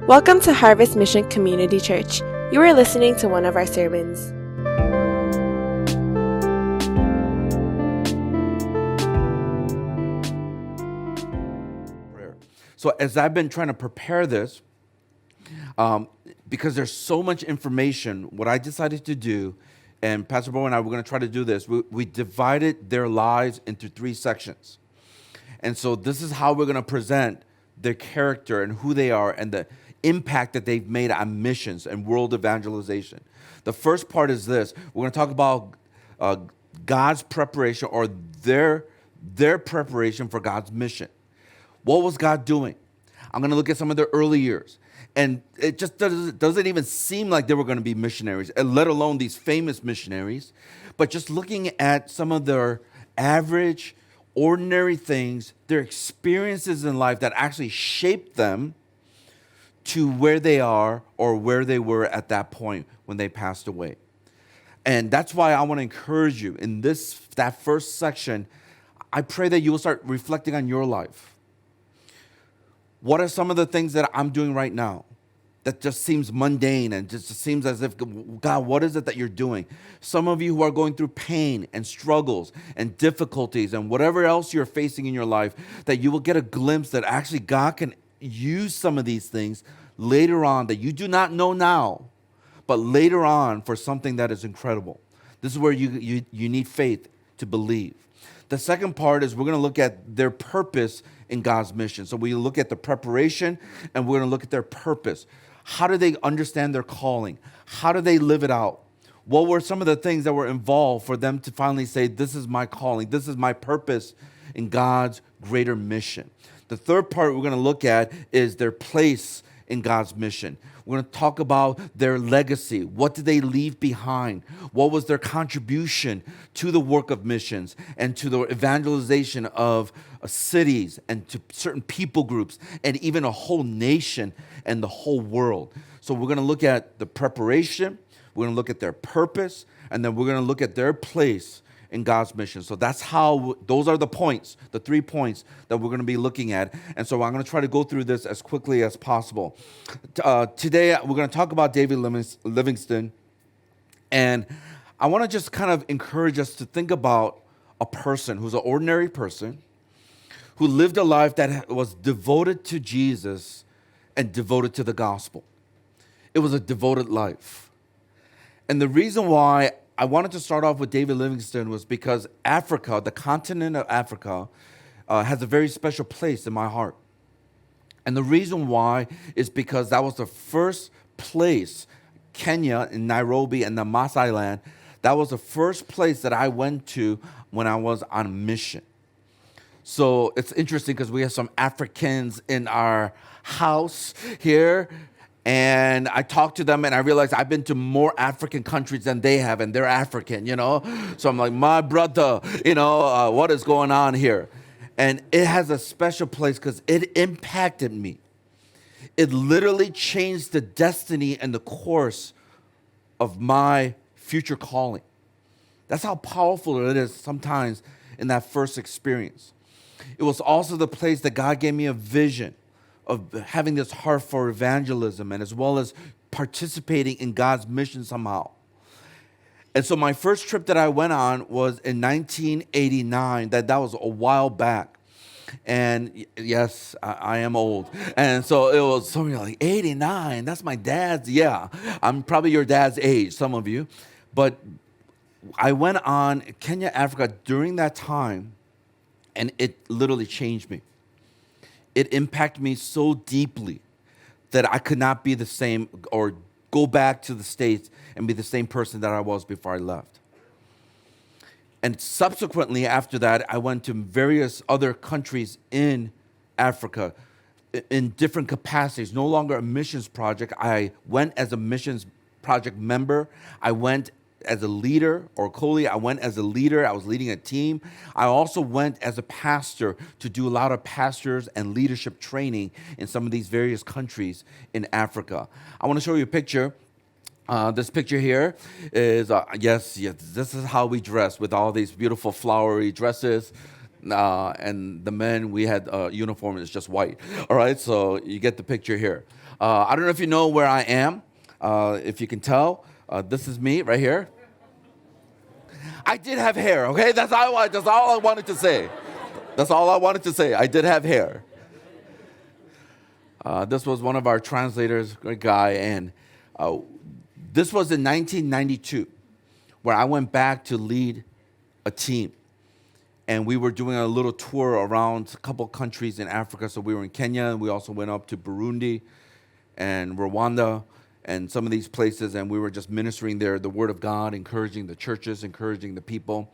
Welcome to Harvest Mission Community Church. You are listening to one of our sermons. So as I've been trying to prepare this, because there's so much information, what I decided to do, and Pastor Bo and I were going to try to do this, we divided their lives into 3 sections. And so this is how we're going to present their character and who they are and the impact that they've made on missions and world evangelization. The first part is this. We're going to talk about God's preparation or their preparation for God's mission. What was God doing? I'm going to look at some of their early years. And it just doesn't even seem like they were going to be missionaries, let alone these famous missionaries. But just looking at some of their average, ordinary things, their experiences in life that actually shaped them to where they are or where they were at that point when they passed away. And that's why I want to encourage you in that first section. I pray that you will start reflecting on your life. What are some of the things that I'm doing right now that just seems mundane and just seems as if, God, what is it that you're doing? Some of you who are going through pain and struggles and difficulties and whatever else you're facing in your life, that you will get a glimpse that actually God can use some of these things later on that you do not know now, but later on for something that is incredible. This is where you need faith to believe. The second part is we're going to look at their purpose in God's mission. So we look at the preparation and we're going to look at their purpose. How do they understand their calling? How do they live it out? What were some of the things that were involved for them to finally say, this is my calling, this is my purpose in God's greater mission? The third part we're going to look at is their place in God's mission. We're going to talk about their legacy. What did they leave behind? What was their contribution to the work of missions and to the evangelization of cities and to certain people groups and even a whole nation and the whole world? So we're going to look at the preparation, we're going to look at their purpose, and then we're going to look at their place in God's mission. So those are the points, the 3 points that we're going to be looking at. And so I'm going to try to go through this as quickly as possible. Today, we're going to talk about David Livingston. And I want to just kind of encourage us to think about a person who's an ordinary person who lived a life that was devoted to Jesus and devoted to the gospel. It was a devoted life. And the reason why I wanted to start off with David Livingston was because Africa, the continent of Africa, has a very special place in my heart. And the reason why is because that was the first place, Kenya in Nairobi and the Maasai land, that was the first place that I went to when I was on mission. So it's interesting because we have some Africans in our house here. And I talked to them and I realized I've been to more African countries than they have, and they're African, So I'm like, my brother, what is going on here? And it has a special place because it impacted me. It literally changed the destiny and the course of my future calling. That's how powerful it is sometimes in that first experience. It was also the place that God gave me a vision of having this heart for evangelism and as well as participating in God's mission somehow. And so my first trip that I went on was in 1989. That was a while back. And yes, I am old. And so it was something like 89. That's my dad's. Yeah, I'm probably your dad's age, some of you. But I went on Kenya, Africa during that time, and it literally changed me. It impacted me so deeply that I could not be the same or go back to the States and be the same person that I was before I left. And subsequently after that, I went to various other countries in Africa in different capacities, no longer a missions project. I went as a missions project member. I went as a leader or co-leader. I went as a leader. I was leading a team. I also went as a pastor to do a lot of pastors and leadership training in some of these various countries in Africa. I want to show you a picture. This picture here is, yes, this is how we dress with all these beautiful flowery dresses. And the men, we had a uniform, it's just white. All right, so you get the picture here. I don't know if you know where I am. If you can tell, this is me right here. I did have hair, okay? That's all I wanted to say. That's all I wanted to say. I did have hair. This was one of our translators, great guy, and this was in 1992, where I went back to lead a team. And we were doing a little tour around a couple countries in Africa. So we were in Kenya, and we also went up to Burundi and Rwanda and some of these places, and we were just ministering there, the Word of God, encouraging the churches, encouraging the people.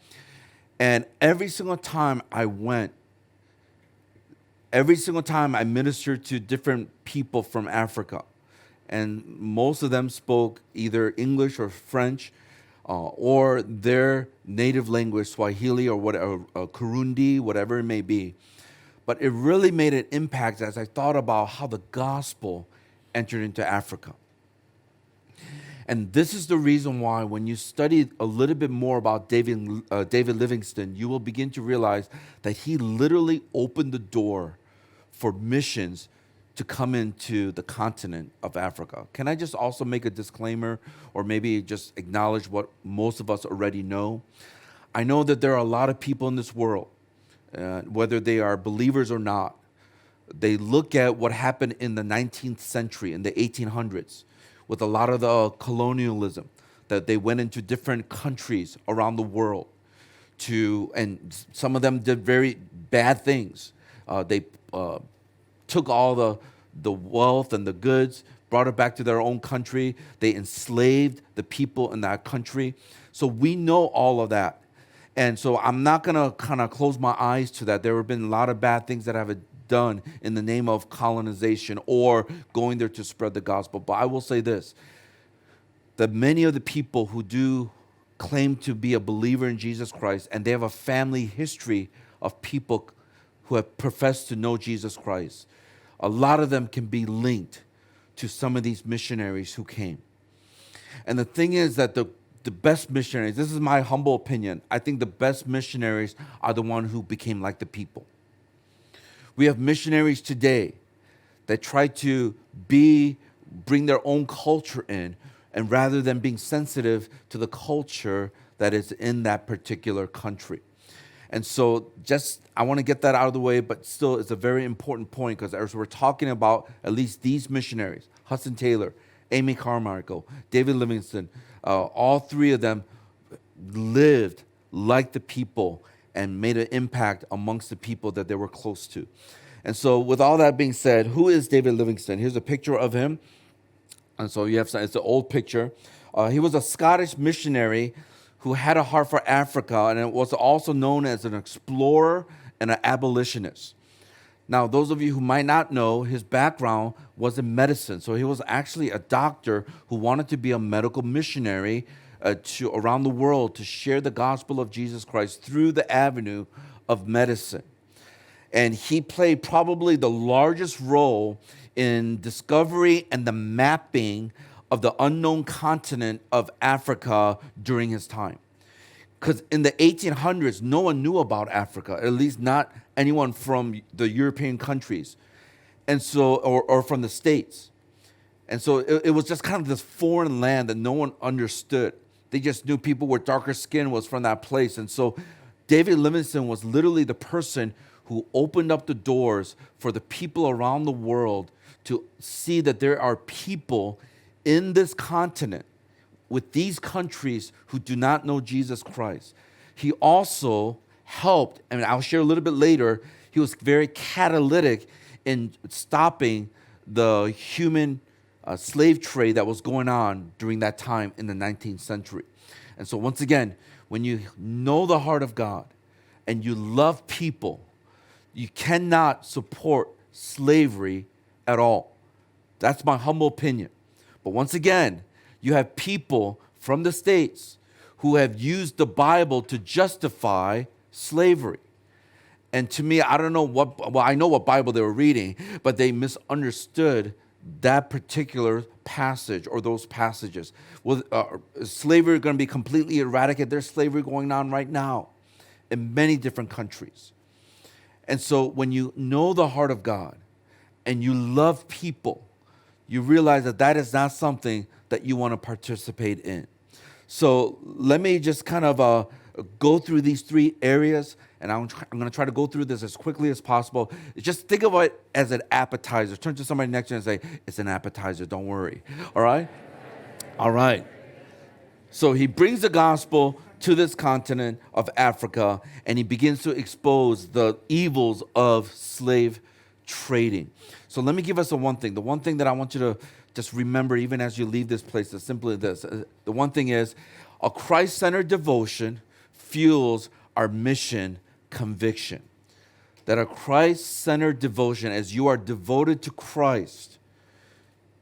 And every single time I went, every single time I ministered to different people from Africa, and most of them spoke either English or French, or their native language, Swahili or whatever, Kurundi, whatever it may be. But it really made an impact as I thought about how the gospel entered into Africa. And this is the reason why when you study a little bit more about David Livingston, you will begin to realize that he literally opened the door for missions to come into the continent of Africa. Can I just also make a disclaimer, or maybe just acknowledge what most of us already know? I know that there are a lot of people in this world, whether they are believers or not, they look at what happened in the 19th century, in the 1800s, with a lot of the colonialism, that they went into different countries around the world and some of them did very bad things. They took all the wealth and the goods, brought it back to their own country. They enslaved the people in that country. So we know all of that. And so I'm not going to kind of close my eyes to that. There have been a lot of bad things that have done in the name of colonization or going there to spread the gospel. But I will say this, that many of the people who do claim to be a believer in Jesus Christ, and they have a family history of people who have professed to know Jesus Christ, a lot of them can be linked to some of these missionaries who came. And the thing is that the best missionaries, this is my humble opinion, I think the best missionaries are the ones who became like the people. We have missionaries today that try to bring their own culture in, and rather than being sensitive to the culture that is in that particular country. And so I want to get that out of the way, but still it's a very important point, because as we're talking about at least these missionaries, Hudson Taylor, Amy Carmichael, David Livingston, all three of them lived like the people and made an impact amongst the people that they were close to. And so with all that being said, who is David Livingston? Here's a picture of him. And so it's an old picture. He was a Scottish missionary who had a heart for Africa, and it was also known as an explorer and an abolitionist. Now, those of you who might not know, his background was in medicine. So he was actually a doctor who wanted to be a medical missionary around the world to share the gospel of Jesus Christ through the avenue of medicine. And he played probably the largest role in discovery and the mapping of the unknown continent of Africa during his time. Because in the 1800s, no one knew about Africa, at least not anyone from the European countries, and so or from the States. And so it was just kind of this foreign land that no one understood. They just knew people with darker skin was from that place. And so David Livingston was literally the person who opened up the doors for the people around the world to see that there are people in this continent with these countries who do not know Jesus Christ. He also helped, and I'll share a little bit later, he was very catalytic in stopping the human slave trade that was going on during that time in the 19th century. And so once again, when you know the heart of God and you love people, you cannot support slavery at all. That's my humble opinion. But once again, you have people from the States who have used the Bible to justify slavery. And to me, I don't know I know what Bible they were reading, but they misunderstood that particular passage or those passages. Was slavery going to be completely eradicated? There's slavery going on right now in many different countries. And so when you know the heart of God and you love people, you realize that that is not something that you want to participate in. So let me just kind of go through these three areas, and I'm going to try to go through this as quickly as possible. Just think of it as an appetizer. Turn to somebody next to you and say, it's an appetizer, don't worry. All right? All right. So he brings the gospel to this continent of Africa, and he begins to expose the evils of slave trading. So let me give us the one thing. The one thing that I want you to just remember, even as you leave this place, is simply this. The one thing is, a Christ-centered devotion fuels our mission conviction. That a Christ-centered devotion, as you are devoted to Christ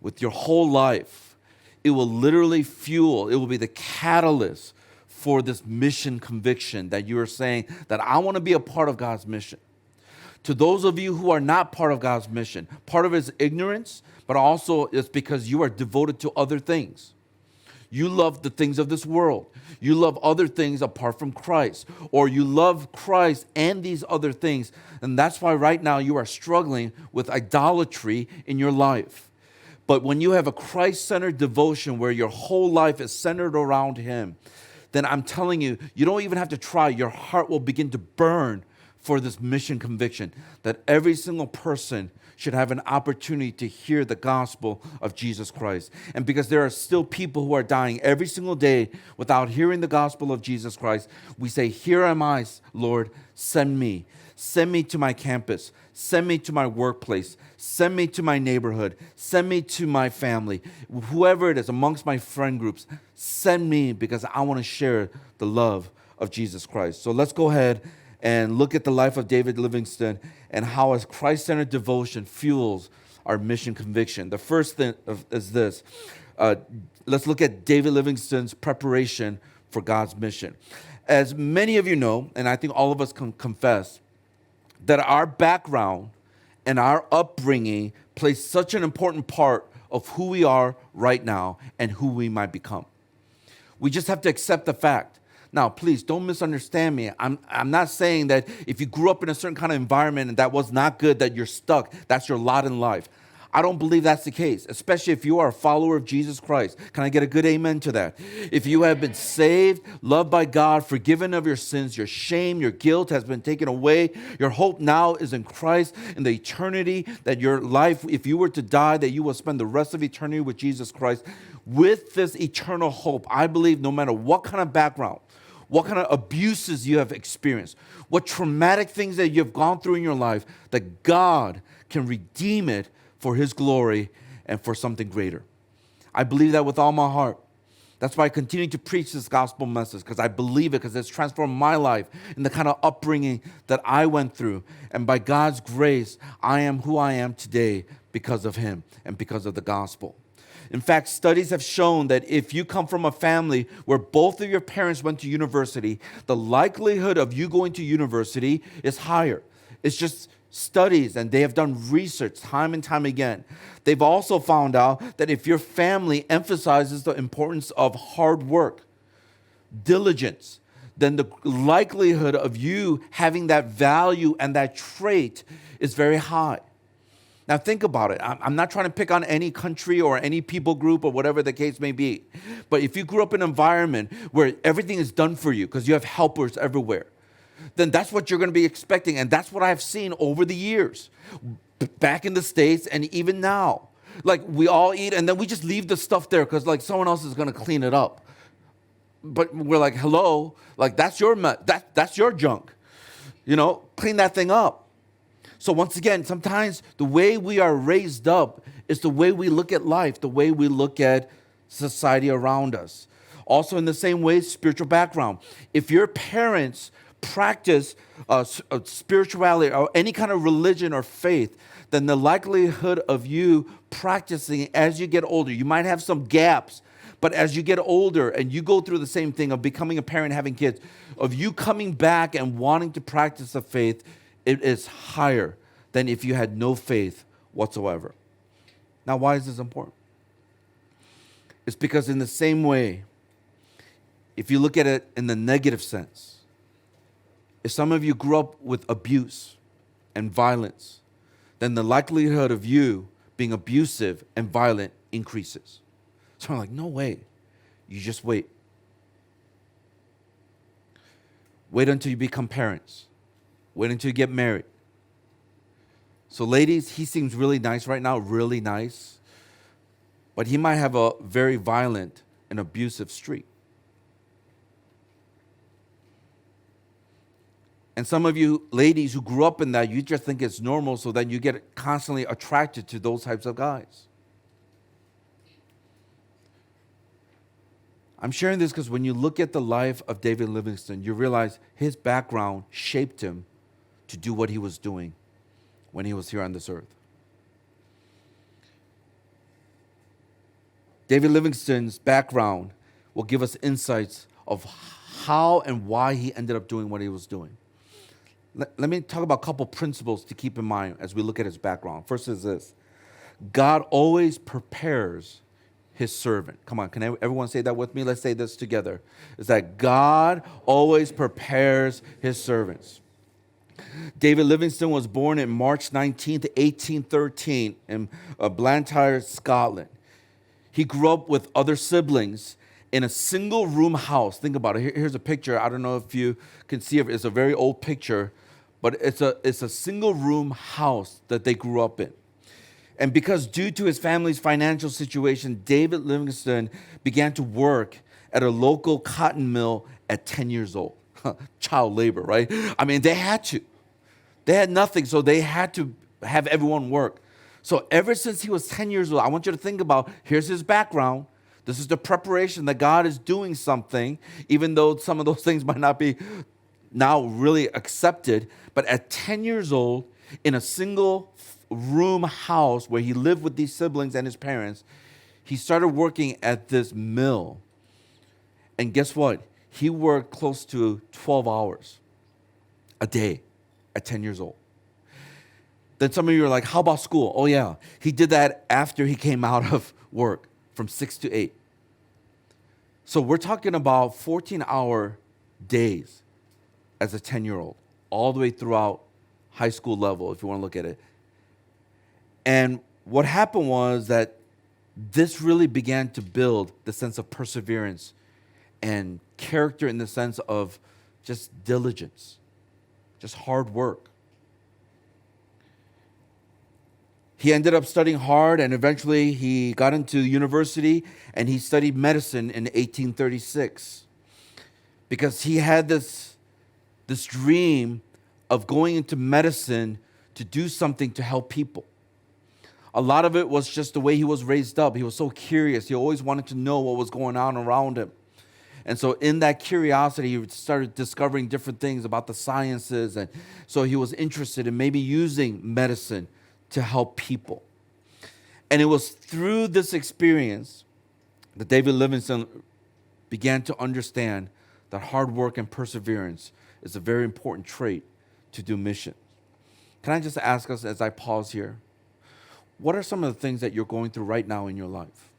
with your whole life, it will literally fuel, it will be the catalyst for this mission conviction that you are saying that I want to be a part of God's mission. To those of you who are not part of God's mission, part of it is ignorance, but also it's because you are devoted to other things. You love the things of this world. You love other things apart from Christ. Or you love Christ and these other things. And that's why right now you are struggling with idolatry in your life. But when you have a Christ-centered devotion where your whole life is centered around Him, then I'm telling you, you don't even have to try. Your heart will begin to burn for this mission conviction that every single person should have an opportunity to hear the gospel of Jesus Christ. And because there are still people who are dying every single day without hearing the gospel of Jesus Christ, we say, here am I, Lord, send me. Send me to my campus. Send me to my workplace. Send me to my neighborhood. Send me to my family. Whoever it is amongst my friend groups, send me because I want to share the love of Jesus Christ. So let's go ahead and look at the life of David Livingston and how a Christ-centered devotion fuels our mission conviction. The first thing is this. Let's look at David Livingston's preparation for God's mission. As many of you know, and I think all of us can confess, that our background and our upbringing plays such an important part of who we are right now and who we might become. We just have to accept the fact. Now, please don't misunderstand me. I'm not saying that if you grew up in a certain kind of environment and that was not good, that you're stuck. That's your lot in life. I don't believe that's the case, especially if you are a follower of Jesus Christ. Can I get a good amen to that? If you have been saved, loved by God, forgiven of your sins, your shame, your guilt has been taken away. Your hope now is in Christ, in the eternity that your life, if you were to die, that you will spend the rest of eternity with Jesus Christ. With this eternal hope, I believe no matter what kind of background, what kind of abuses you have experienced, what traumatic things that you have gone through in your life, that God can redeem it for His glory and for something greater. I believe that with all my heart. That's why I continue to preach this gospel message, because I believe it, because it's transformed my life and the kind of upbringing that I went through. And by God's grace, I am who I am today because of Him and because of the gospel. In fact, studies have shown that if you come from a family where both of your parents went to university, the likelihood of you going to university is higher. It's just studies, and they have done research time and time again. They've also found out that if your family emphasizes the importance of hard work, diligence, then the likelihood of you having that value and that trait is very high. Now think about it. I'm not trying to pick on any country or any people group or whatever the case may be. But if you grew up in an environment where everything is done for you because you have helpers everywhere, then that's what you're going to be expecting. And that's what I've seen over the years, back in the States and even now. Like, we all eat and then we just leave the stuff there because like someone else is going to clean it up. But we're like, hello, like that's your that's your junk. You know, clean that thing up. So once again, sometimes the way we are raised up is the way we look at life, the way we look at society around us. Also in the same way, spiritual background. If your parents practice spirituality or any kind of religion or faith, then the likelihood of you practicing as you get older, you might have some gaps, but as you get older and you go through the same thing of becoming a parent, having kids, of you coming back and wanting to practice the faith, it is higher than if you had no faith whatsoever. Now, why is this important? It's because in the same way, if you look at it in the negative sense, if some of you grew up with abuse and violence, then the likelihood of you being abusive and violent increases. So I'm like, no way. You just wait. Wait until you become parents. Wait until you get married. So ladies, he seems really nice right now, really nice. But he might have a very violent and abusive streak. And some of you ladies who grew up in that, you just think it's normal, so then you get constantly attracted to those types of guys. I'm sharing this because when you look at the life of David Livingston, you realize his background shaped him to do what he was doing when he was here on this earth. David Livingston's background will give us insights of how and why he ended up doing what he was doing. Let me talk about a couple principles to keep in mind as we look at his background. First is this: God always prepares his servant. Come on, can everyone say that with me? Let's say this together. It's that God always prepares his servants. David Livingston was born in March 19th, 1813 in Blantyre, Scotland. He grew up with other siblings in a single-room house. Think about it. Here's a picture. I don't know if you can see it. It's a very old picture, but it's a single-room house that they grew up in. And because due to his family's financial situation, David Livingston began to work at a local cotton mill at 10 years old. Child labor, right? I mean, they had to. They had nothing, so they had to have everyone work. So ever since he was 10 years old, I want you to think about, here's his background. This is the preparation that God is doing something, even though some of those things might not be now really accepted. But at 10 years old, in a single room house where he lived with these siblings and his parents, he started working at this mill. And guess what? He worked close to 12 hours a day at 10 years old. Then some of you are like, how about school? Oh yeah, he did that after he came out of work from 6 to 8. So we're talking about 14-hour days as a 10-year-old, all the way throughout high school level, if you want to look at it. And what happened was that this really began to build the sense of perseverance and character in the sense of just diligence, just hard work. He ended up studying hard, and eventually he got into university, and he studied medicine in 1836 because he had this dream of going into medicine to do something to help people. A lot of it was just the way he was raised up. He was so curious. He always wanted to know what was going on around him. And so in that curiosity, he started discovering different things about the sciences. And so he was interested in maybe using medicine to help people. And it was through this experience that David Livingston began to understand that hard work and perseverance is a very important trait to do mission. Can I just ask us as I pause here, what are some of the things that you're going through right now in your life?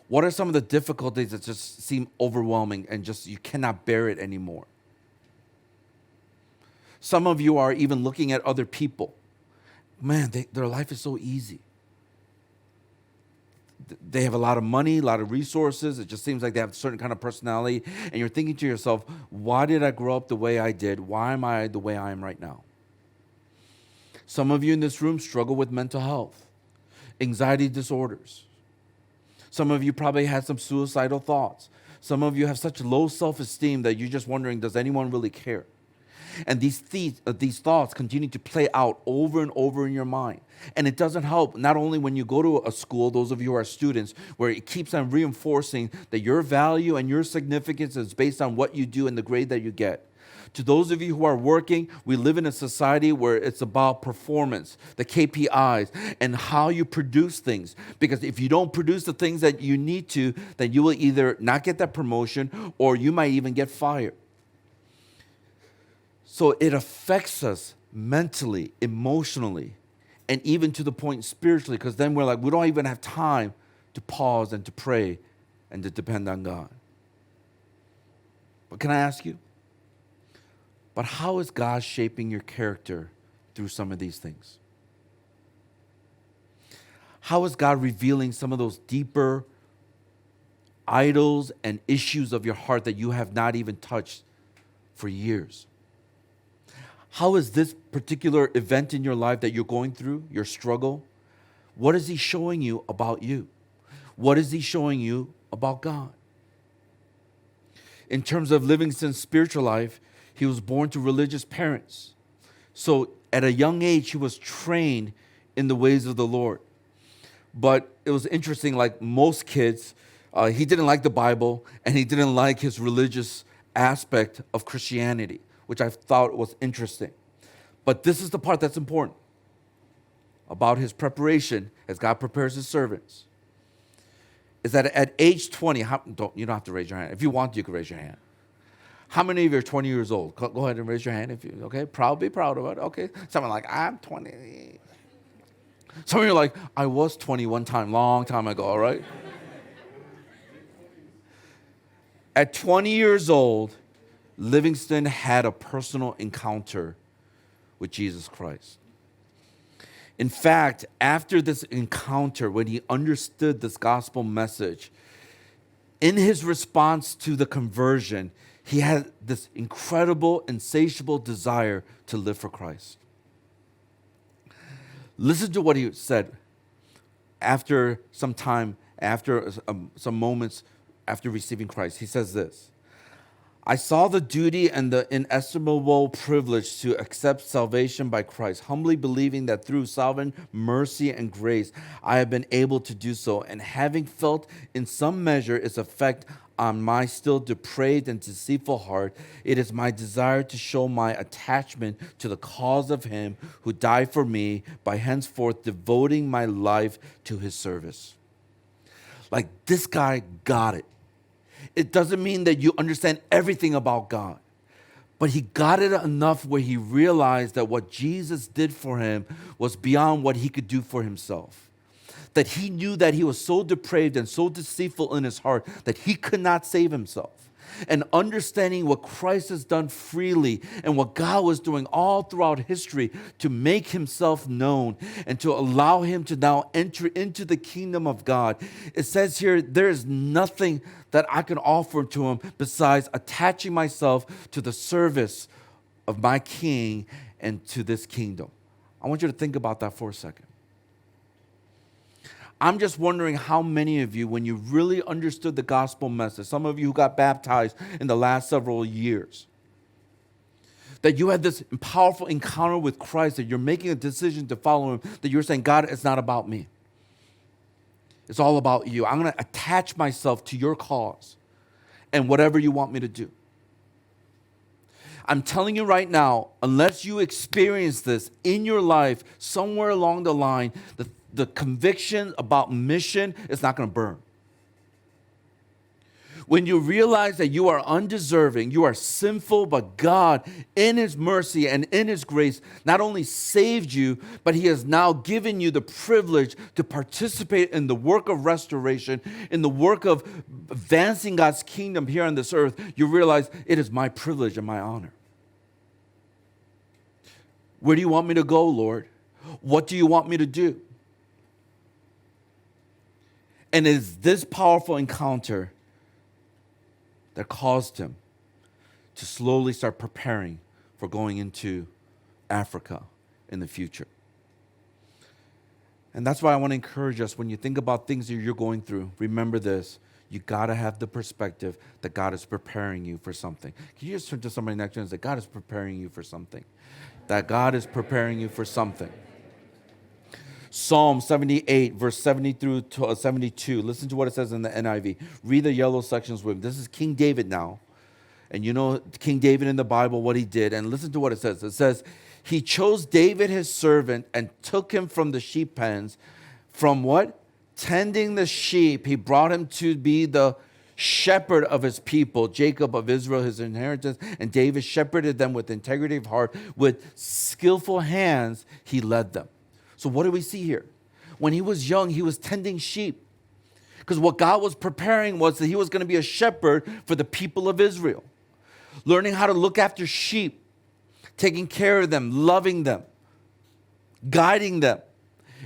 What are some of the difficulties that just seem overwhelming and just you cannot bear it anymore? Some of you are even looking at other people. Man, their life is so easy. They have a lot of money, a lot of resources. It just seems like they have a certain kind of personality. And you're thinking to yourself, why did I grow up the way I did? Why am I the way I am right now? Some of you in this room struggle with mental health, anxiety disorders. Some of you probably had some suicidal thoughts. Some of you have such low self-esteem that you're just wondering, does anyone really care? And these thoughts continue to play out over and over in your mind. And it doesn't help, not only when you go to a school, those of you who are students, where it keeps on reinforcing that your value and your significance is based on what you do and the grade that you get. To those of you who are working, we live in a society where it's about performance, the KPIs, and how you produce things. Because if you don't produce the things that you need to, then you will either not get that promotion or you might even get fired. So it affects us mentally, emotionally, and even to the point spiritually, because then we're like, we don't even have time to pause and to pray and to depend on God. But can I ask you, but how is God shaping your character through some of these things? How is God revealing some of those deeper idols and issues of your heart that you have not even touched for years? How is this particular event in your life that you're going through, your struggle, what is he showing you about you? What is he showing you about God? In terms of Livingstone's spiritual life, he was born to religious parents. So at a young age, he was trained in the ways of the Lord. But it was interesting, like most kids, he didn't like the Bible, and he didn't like his religious aspect of Christianity, which I thought was interesting. But this is the part that's important about his preparation as God prepares his servants, is that at age 20, you don't have to raise your hand. If you want, you can raise your hand. How many of you are 20 years old? Go ahead and raise your hand if you, okay? Be proud of it, okay? Someone like, I'm 20. Some of you are like, I was 20 one time, long time ago, all right? At 20 years old, Livingstone had a personal encounter with Jesus Christ. In fact, after this encounter, when he understood this gospel message, in his response to the conversion, he had this incredible, insatiable desire to live for Christ. Listen to what he said after some time, after some moments after receiving Christ. He says this: I saw the duty and the inestimable privilege to accept salvation by Christ, humbly believing that through sovereign mercy and grace, I have been able to do so, and having felt in some measure its effect on my still depraved and deceitful heart, it is my desire to show my attachment to the cause of him who died for me by henceforth devoting my life to his service. Like, this guy got it. It doesn't mean that you understand everything about God, but he got it enough where he realized that what Jesus did for him was beyond what he could do for himself. That he knew that he was so depraved and so deceitful in his heart that he could not save himself. And understanding what Christ has done freely and what God was doing all throughout history to make himself known and to allow him to now enter into the kingdom of God. It says here, there is nothing that I can offer to him besides attaching myself to the service of my King and to this kingdom. I want you to think about that for a second. I'm just wondering how many of you, when you really understood the gospel message, some of you who got baptized in the last several years, that you had this powerful encounter with Christ, that you're making a decision to follow him, that you're saying, God, it's not about me. It's all about you. I'm going to attach myself to your cause and whatever you want me to do. I'm telling you right now, unless you experience this in your life, somewhere along the line, the conviction about mission is not going to burn. When you realize that you are undeserving, you are sinful, but God, in his mercy and in his grace, not only saved you, but he has now given you the privilege to participate in the work of restoration, in the work of advancing God's kingdom here on this earth, you realize it is my privilege and my honor. Where do you want me to go, Lord? What do you want me to do? And it is this powerful encounter that caused him to slowly start preparing for going into Africa in the future. And that's why I want to encourage us, when you think about things that you're going through, remember this: you got to have the perspective that God is preparing you for something. Can you just turn to somebody next to you and say, God is preparing you for something? That God is preparing you for something. Psalm 78, verse 70 through 72. Listen to what it says in the NIV. Read the yellow sections with me. This is King David now. And you know King David in the Bible, what he did. And listen to what it says. It says, he chose David his servant and took him from the sheep pens. From what? Tending the sheep. He brought him to be the shepherd of his people, Jacob of Israel, his inheritance. And David shepherded them with integrity of heart. With skillful hands, he led them. So what do we see here? When he was young, he was tending sheep. Because what God was preparing was that he was going to be a shepherd for the people of Israel. Learning how to look after sheep, taking care of them, loving them, guiding them.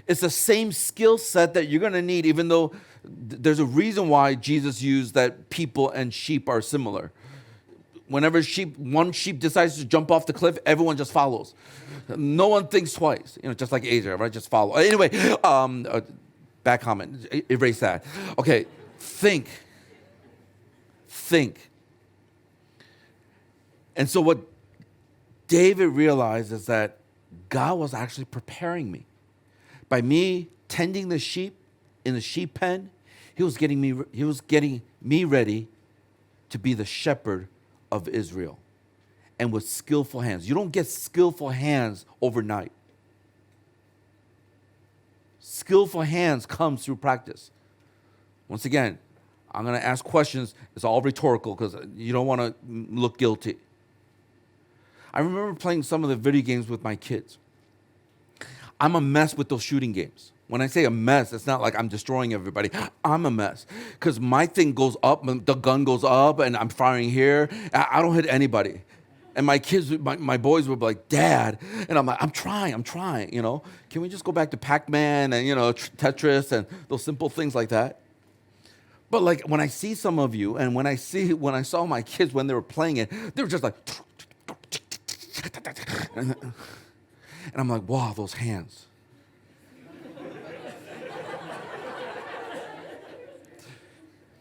It's the same skill set that you're going to need, even though there's a reason why Jesus used that people and sheep are similar. Whenever one sheep decides to jump off the cliff, everyone just follows. No one thinks twice. Just like Asia, right? Just follow. Anyway, back comment. Erase that. Okay, think. And so what David realized is that God was actually preparing me. By me tending the sheep in the sheep pen, he was getting me ready to be the shepherd of Israel, and with skillful hands. You don't get skillful hands overnight. Skillful hands comes through practice. Once again, I'm going to ask questions. It's all rhetorical because you don't want to look guilty. I remember playing some of the video games with my kids. I'm a mess with those shooting games. When I say a mess, it's not like I'm destroying everybody. I'm a mess because my thing goes up, the gun goes up, and I'm firing here. I don't hit anybody. And my kids, my boys would be like, Dad. And I'm like, I'm trying. Can we just go back to Pac-Man and, Tetris and those simple things like that? But like when I see some of you and when I saw my kids when they were playing it, they were just like, and I'm like, wow, those hands.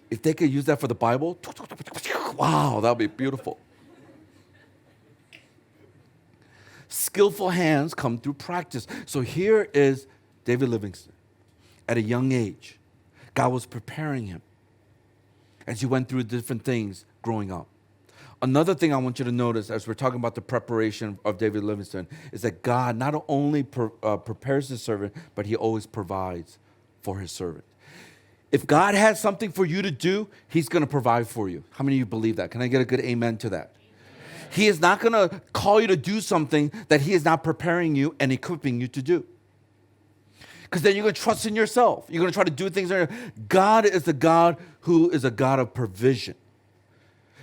If they could use that for the Bible, wow, that would be beautiful. Skillful hands come through practice. So here is David Livingston. At a young age, God was preparing him as he went through different things growing up. Another thing I want you to notice as we're talking about the preparation of David Livingston is that God not only prepares his servant, but he always provides for his servant. If God has something for you to do, he's going to provide for you. How many of you believe that? Can I get a good amen to that? Amen. He is not going to call you to do something that he is not preparing you and equipping you to do. Because then you're going to trust in yourself. You're going to try to do things. God is the God who is a God of provision.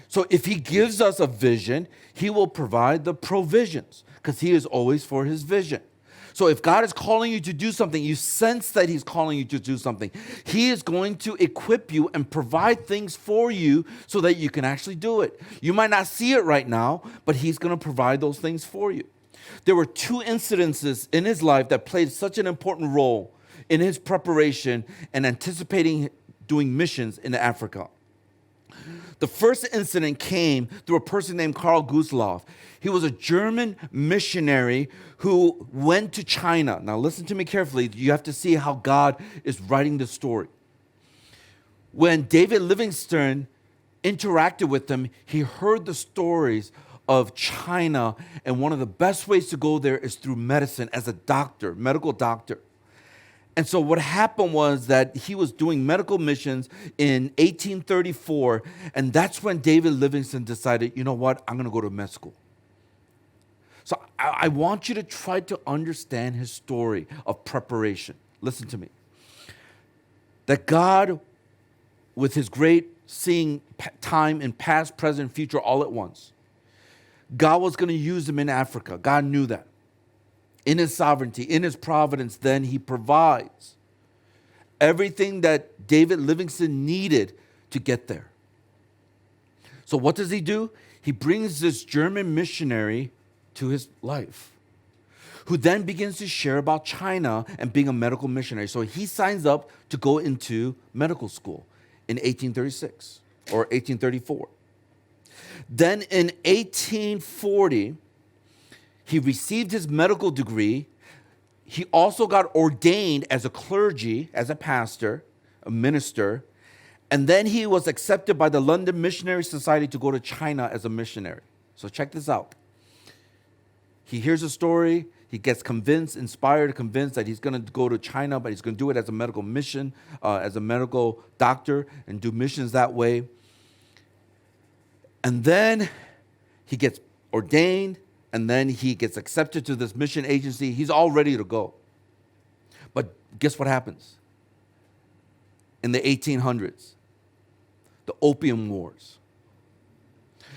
So if he gives us a vision, he will provide the provisions because he is always for his vision. So if God is calling you to do something, you sense that he's calling you to do something, he is going to equip you and provide things for you so that you can actually do it. You might not see it right now, but he's going to provide those things for you. There were two incidences in his life that played such an important role in his preparation and anticipating doing missions in Africa. The first incident came through a person named Karl Gustloff. He was a German missionary who went to China. Now listen to me carefully. You have to see how God is writing the story. When David Livingston interacted with him, he heard the stories of China, and one of the best ways to go there is through medicine as a doctor, medical doctor. And so what happened was that he was doing medical missions in 1834, and that's when David Livingston decided, you know what, I'm going to go to med school. So I want you to try to understand his story of preparation. Listen to me. That God, with his great seeing time in past, present, future all at once, God was going to use him in Africa. God knew that. In his sovereignty, in his providence, then he provides everything that David Livingston needed to get there. So what does he do? He brings this German missionary to his life, who then begins to share about China and being a medical missionary. So he signs up to go into medical school in 1836 or 1834. Then in 1840, he received his medical degree. He also got ordained as a clergy, as a pastor, a minister. And then he was accepted by the London Missionary Society to go to China as a missionary. So check this out. He hears a story. He gets inspired, convinced that he's going to go to China, but he's going to do it as a medical mission, as a medical doctor, and do missions that way. And then he gets ordained. And then he gets accepted to this mission agency. He's all ready to go. But guess what happens? In the 1800s, the Opium Wars.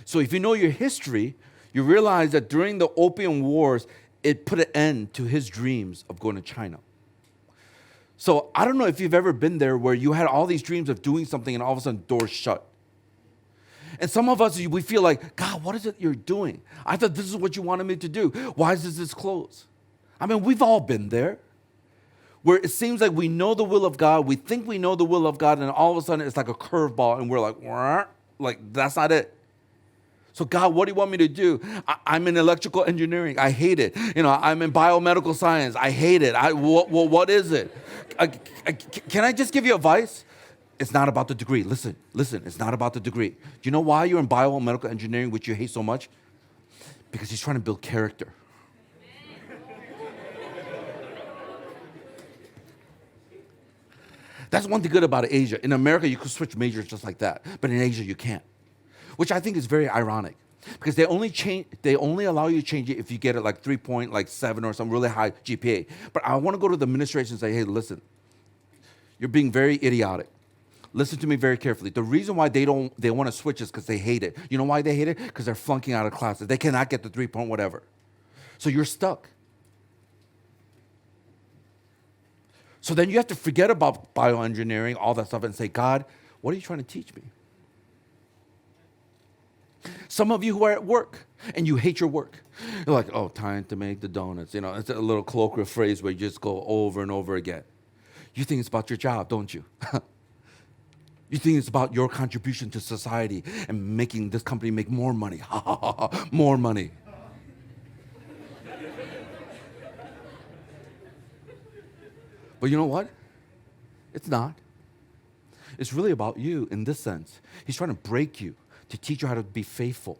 So if you know your history, you realize that during the Opium Wars, it put an end to his dreams of going to China. So I don't know if you've ever been there where you had all these dreams of doing something and all of a sudden doors shut. And some of us, we feel like, God, what is it you're doing? I thought this is what you wanted me to do. Why is this closed? I mean, we've all been there where it seems like we know the will of God. We think we know the will of God, and all of a sudden it's like a curveball, and we're like, "Wah," like that's not it. So God, what do you want me to do? I'm in electrical engineering. I hate it. I'm in biomedical science. I hate it. What is it? Can I just give you advice? It's not about the degree. Listen, it's not about the degree. Do you know why you're in biomedical engineering, which you hate so much? Because he's trying to build character. That's one thing good about Asia. In America, you could switch majors just like that. But in Asia, you can't. Which I think is very ironic. Because they only allow you to change it if you get it like 3.7 or some really high GPA. But I want to go to the administration and say, hey, listen, you're being very idiotic. Listen to me very carefully. The reason why they want to switch is because they hate it. You know why they hate it? Because they're flunking out of classes. They cannot get the 3 point whatever. So you're stuck. So then you have to forget about bioengineering, all that stuff, and say, God, what are you trying to teach me? Some of you who are at work and you hate your work. You're like, oh, time to make the donuts. It's a little colloquial phrase where you just go over and over again. You think it's about your job, don't you? You think it's about your contribution to society and making this company make more money. More money. But you know what? It's not. It's really about you in this sense. He's trying to break you to teach you how to be faithful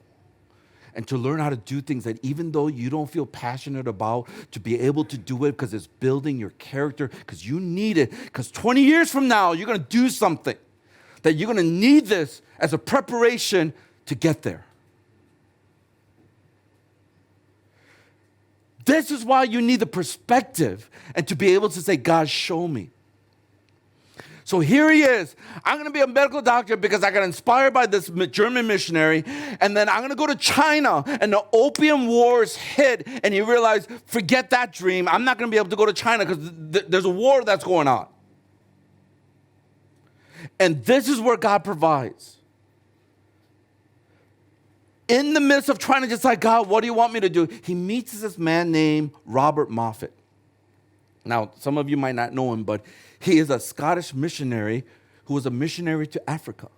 and to learn how to do things that even though you don't feel passionate about, to be able to do it because it's building your character, because you need it, because 20 years from now, you're going to do something that you're going to need this as a preparation to get there. This is why you need the perspective and to be able to say, God, show me. So here he is. I'm going to be a medical doctor because I got inspired by this German missionary. And then I'm going to go to China. And the opium wars hit. And you realize, forget that dream. I'm not going to be able to go to China because there's a war that's going on. And this is where God provides. In the midst of trying to decide, God, what do you want me to do? He meets this man named Robert Moffat. Now, some of you might not know him, but he is a Scottish missionary who was a missionary to Africa.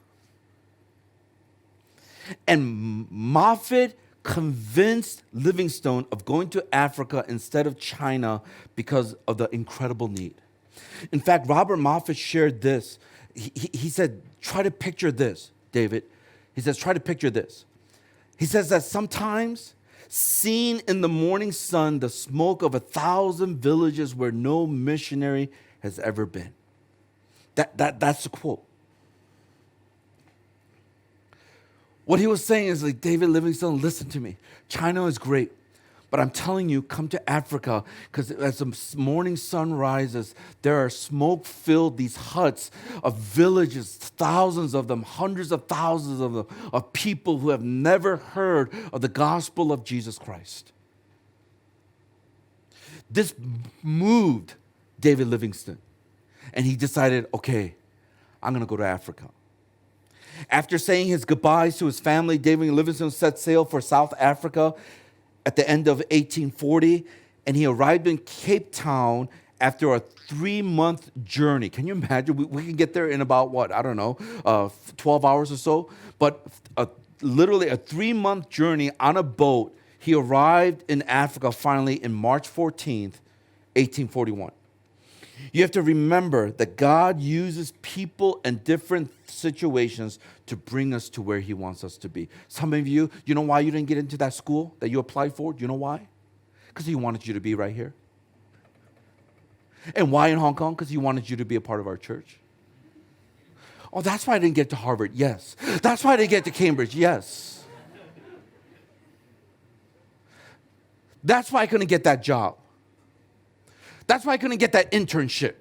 And Moffat convinced Livingstone of going to Africa instead of China because of the incredible need. In fact, Robert Moffat shared this. He said, try to picture this, David. He says, try to picture this. He says that sometimes, seen in the morning sun, the smoke of 1,000 villages where no missionary has ever been. That's the quote. What he was saying is like, David Livingstone, listen to me. China is great. But I'm telling you, come to Africa, because as the morning sun rises, there are smoke-filled, these huts of villages, thousands of them, hundreds of thousands of them, of people who have never heard of the gospel of Jesus Christ. This moved David Livingston, and he decided, okay, I'm going to go to Africa. After saying his goodbyes to his family, David Livingstone set sail for South Africa at the end of 1840, and he arrived in Cape Town after a 3-month journey. Can you imagine? We can get there in about, 12 hours or so? But literally a 3-month journey on a boat. He arrived in Africa finally in March 14th, 1841. You have to remember that God uses people and different situations to bring us to where he wants us to be. Some of you know why you didn't get into that school that you applied for? Do you know why? Because he wanted you to be right here. And why in Hong Kong? Because he wanted you to be a part of our church. Oh, that's why I didn't get to Harvard. Yes. That's why I didn't get to Cambridge. Yes. That's why I couldn't get that job. That's why I couldn't get that internship.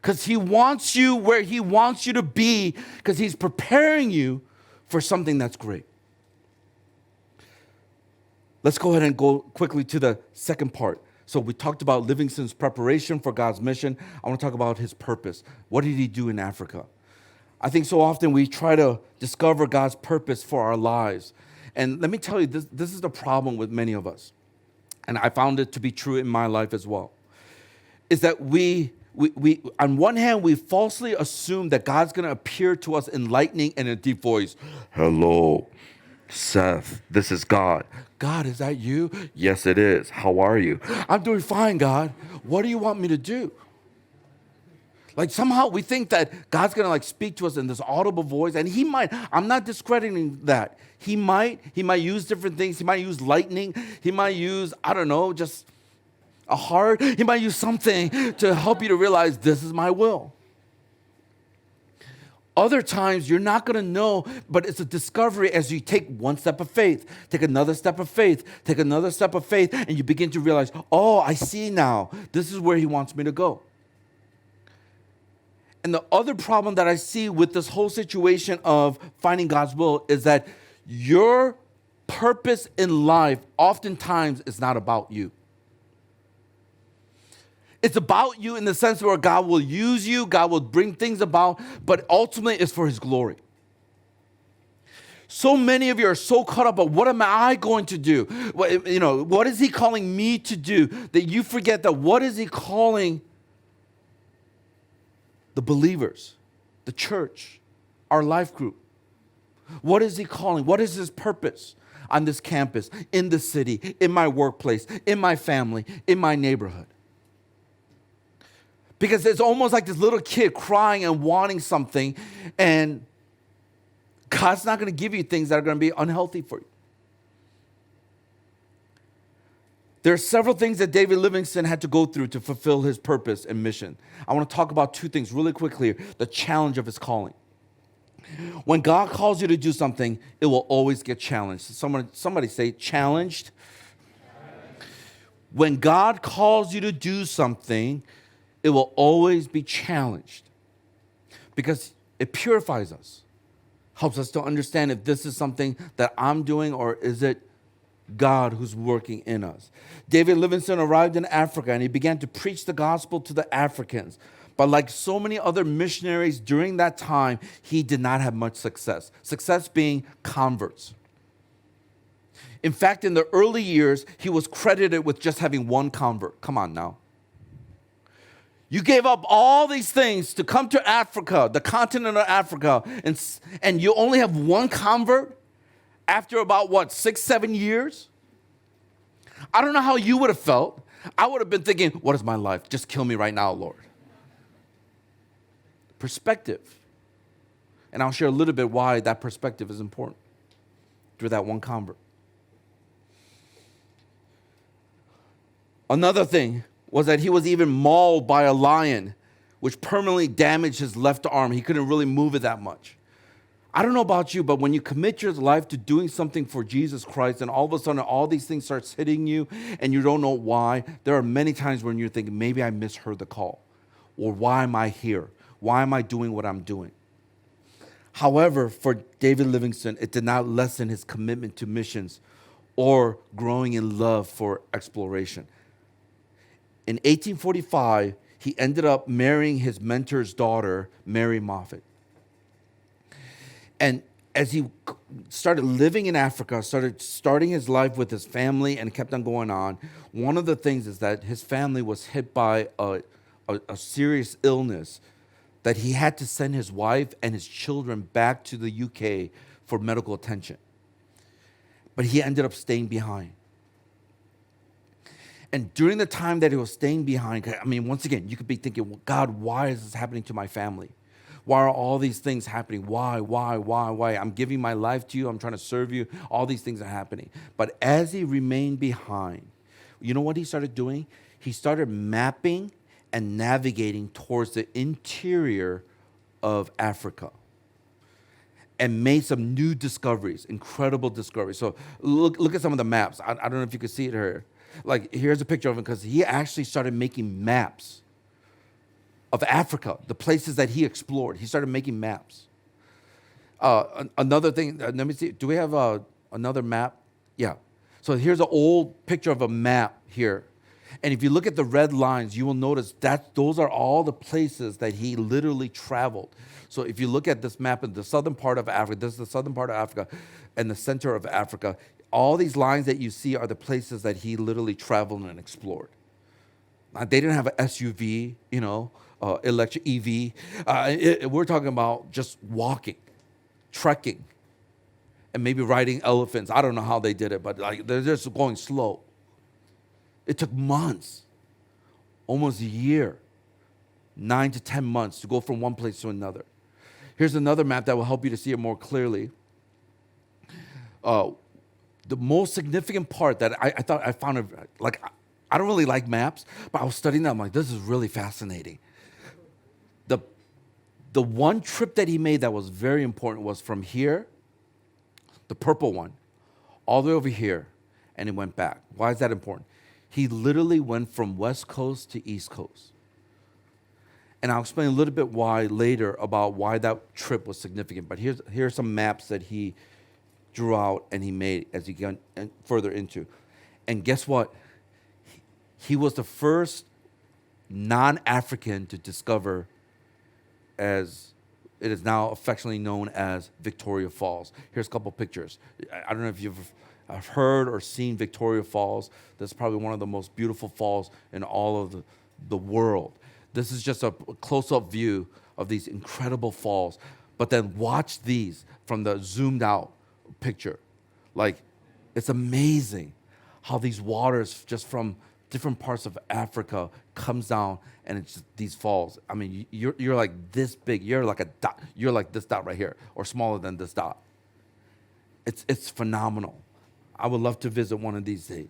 Because he wants you where he wants you to be, because he's preparing you for something that's great. Let's go ahead and go quickly to the second part. So we talked about Livingstone's preparation for God's mission. I want to talk about his purpose. What did he do in Africa? I think so often we try to discover God's purpose for our lives. And let me tell you, this is the problem with many of us. And I found it to be true in my life as well. Is that we on one hand, we falsely assume that God's going to appear to us enlightening and in a deep voice. Hello, Seth, this is God. God, is that you? Yes, it is. How are you? I'm doing fine, God. What do you want me to do? Like somehow we think that God's going to like speak to us in this audible voice, and he might. I'm not discrediting that. He might use different things. He might use lightning. He might use, I don't know, just a heart. He might use something to help you to realize this is my will. Other times you're not going to know, but it's a discovery as you take one step of faith, take another step of faith, take another step of faith, and you begin to realize, oh, I see now. This is where he wants me to go. And the other problem that I see with this whole situation of finding God's will is that your purpose in life oftentimes is not about you. It's about you in the sense where God will use you, God will bring things about, but ultimately it's for his glory. So many of you are so caught up on what am I going to do? What is he calling me to do? That you forget that what is he calling the believers, the church, our life group? What is he calling? What is his purpose on this campus, in the city, in my workplace, in my family, in my neighborhood? Because it's almost like this little kid crying and wanting something, and God's not going to give you things that are going to be unhealthy for you. There are several things that David Livingston had to go through to fulfill his purpose and mission. I want to talk about two things really quickly here. The challenge of his calling. When God calls you to do something, it will always get challenged. Somebody say challenged. When God calls you to do something, it will always be challenged because it purifies us, helps us to understand if this is something that I'm doing or is it God who's working in us. David Livingston arrived in Africa and he began to preach the gospel to the Africans. But like so many other missionaries during that time, he did not have much success. Success being converts. In fact, in the early years, he was credited with just having one convert. Come on now. You gave up all these things to come to Africa, the continent of Africa, and you only have one convert after about, 6, 7 years? I don't know how you would have felt. I would have been thinking, what is my life? Just kill me right now, Lord. Perspective. And I'll share a little bit why that perspective is important through that one convert. Another thing was that he was even mauled by a lion, which permanently damaged his left arm. He couldn't really move it that much. I don't know about you, but when you commit your life to doing something for Jesus Christ, and all of a sudden all these things starts hitting you, and you don't know why, there are many times when you're thinking, maybe I misheard the call, or why am I here? Why am I doing what I'm doing? However, for David Livingston, it did not lessen his commitment to missions or growing in love for exploration. In 1845, he ended up marrying his mentor's daughter, Mary Moffat. And as he started living in Africa, starting his life with his family and kept on going on, one of the things is that his family was hit by a serious illness that he had to send his wife and his children back to the UK for medical attention. But he ended up staying behind. And during the time that he was staying behind, once again, you could be thinking, well, God, why is this happening to my family? Why are all these things happening? Why? I'm giving my life to you. I'm trying to serve you. All these things are happening. But as he remained behind, you know what he started doing? He started mapping and navigating towards the interior of Africa and made some new discoveries, incredible discoveries. So look at some of the maps. I don't know if you can see it here. Like, here's a picture of him because he actually started making maps of Africa, the places that he explored. He started making maps. Another thing, let me see. Do we have another map? Yeah. So here's an old picture of a map here. And if you look at the red lines, you will notice that those are all the places that he literally traveled. So if you look at this map in the southern part of Africa, this is the southern part of Africa and the center of Africa, all these lines that you see are the places that he literally traveled and explored. They didn't have an SUV, electric EV. We're talking about just walking, trekking, and maybe riding elephants. I don't know how they did it, but they're just going slow. It took months, almost a year, 9 to 10 months to go from one place to another. Here's another map that will help you to see it more clearly. The most significant part that I thought I found, I don't really like maps, but I was studying them. I'm like, this is really fascinating. The one trip that he made that was very important was from here, the purple one, all the way over here, and it went back. Why is that important? He literally went from West Coast to East Coast. And I'll explain a little bit why later about why that trip was significant. But here's some maps that he drew out and he made as he got further into. And guess what? He was the first non-African to discover, as it is now affectionately known as, Victoria Falls. Here's a couple pictures. I don't know if you've heard or seen Victoria Falls. That's probably one of the most beautiful falls in all of the world. This is just a close-up view of these incredible falls. But then watch these from the zoomed out picture. It's amazing how these waters just from different parts of Africa comes down, and it's just these falls. I mean, you're like this big. You're like a dot. You're like this dot right here, or smaller than this dot. It's phenomenal. I would love to visit one of these days.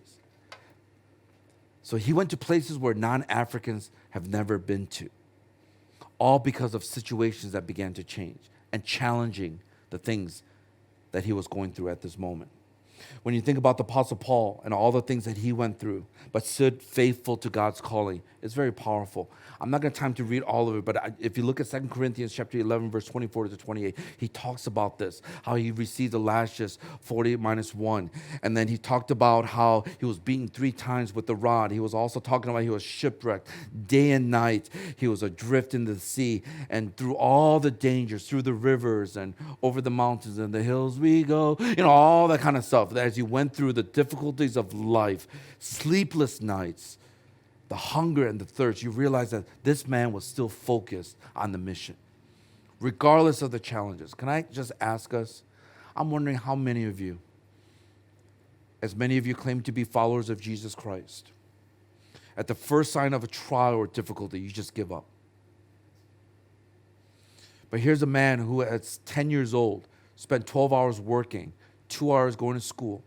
So he went to places where non-Africans have never been to, all because of situations that began to change and challenging the things that he was going through at this moment. When you think about the Apostle Paul and all the things that he went through, but stood faithful to God's calling, it's very powerful. I'm not going to have time to read all of it, but if you look at 2 Corinthians chapter 11, verse 24 to 28, he talks about this, how he received the lashes 40 minus 1. And then he talked about how he was beaten 3 times with the rod. He was also talking about he was shipwrecked day and night. He was adrift in the sea. And through all the dangers, through the rivers and over the mountains and the hills we go, all that kind of stuff. As he went through the difficulties of life, sleepless nights, the hunger and the thirst, you realize that this man was still focused on the mission, regardless of the challenges. Can I just ask us, I'm wondering how many of you, as many of you claim to be followers of Jesus Christ, at the first sign of a trial or difficulty, you just give up. But here's a man who at 10 years old spent 12 hours working, 2 hours going to school.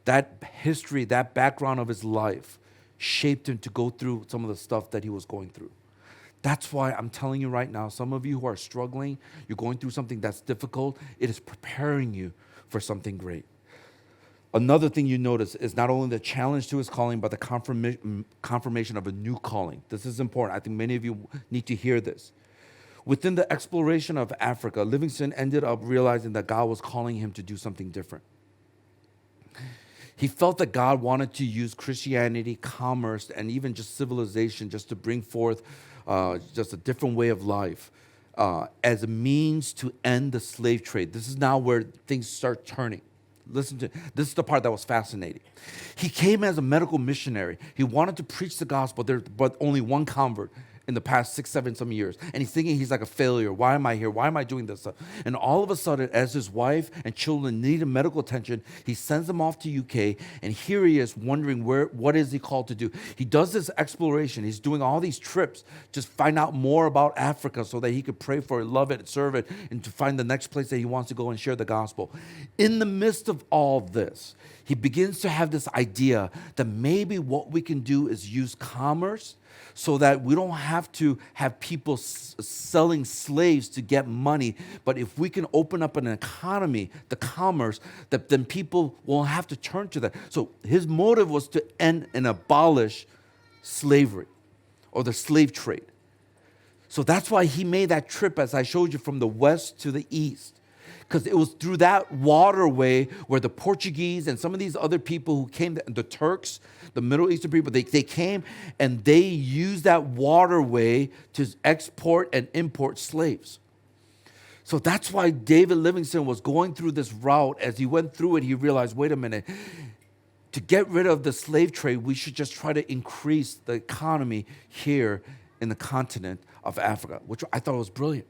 That history, that background of his life shaped him to go through some of the stuff that he was going through. That's why I'm telling you right now, some of you who are struggling, you're going through something that's difficult, it is preparing you for something great. Another thing you notice is not only the challenge to his calling, but the confirmation of a new calling. This is important. I think many of you need to hear this. Within the exploration of Africa, Livingstone ended up realizing that God was calling him to do something different. He felt that God wanted to use Christianity, commerce, and even just civilization just to bring forth just a different way of life as a means to end the slave trade. This is now where things start turning. Listen to this is the part that was fascinating. He came as a medical missionary. He wanted to preach the gospel, but only one convert in the past 6, 7 some years. And he's thinking he's like a failure. Why am I here? Why am I doing this stuff? And all of a sudden, as his wife and children needed medical attention, he sends them off to UK. And here he is wondering what is he called to do? He does this exploration. He's doing all these trips to find out more about Africa so that he could pray for it, love it, serve it, and to find the next place that he wants to go and share the gospel. In the midst of all this, he begins to have this idea that maybe what we can do is use commerce so that we don't have to have people selling slaves to get money. But if we can open up an economy, the commerce, that then people won't have to turn to that. So his motive was to end and abolish slavery or the slave trade. So that's why he made that trip, as I showed you, from the west to the east. because it was through that waterway where the Portuguese and some of these other people who came, the Turks, the Middle Eastern people, they came and they used that waterway to export and import slaves. So that's why David Livingston was going through this route. As he went through it, he realized, wait a minute, to get rid of the slave trade, we should just try to increase the economy here in the continent of Africa, which I thought was brilliant.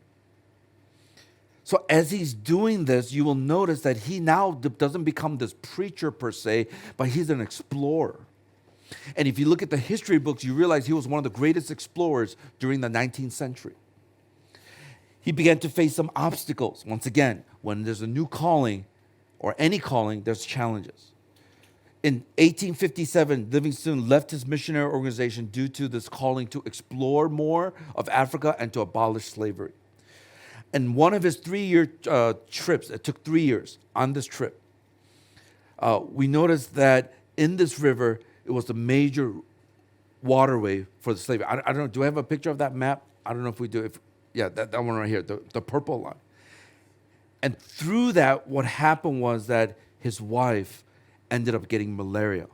So as he's doing this, you will notice that he now doesn't become this preacher per se, but he's an explorer. And if you look at the history books, you realize he was one of the greatest explorers during the 19th century. He began to face some obstacles. Once again, when there's a new calling or any calling, there's challenges. In 1857, Livingstone left his missionary organization due to this calling to explore more of Africa and to abolish slavery. And one of his 3-year trips, it took 3 years on this trip, we noticed that in this river, it was the major waterway for the slavery. I don't know, do I have a picture of that map? I don't know if we do. Yeah, that one right here, the purple line. And through that, what happened was that his wife ended up getting malaria,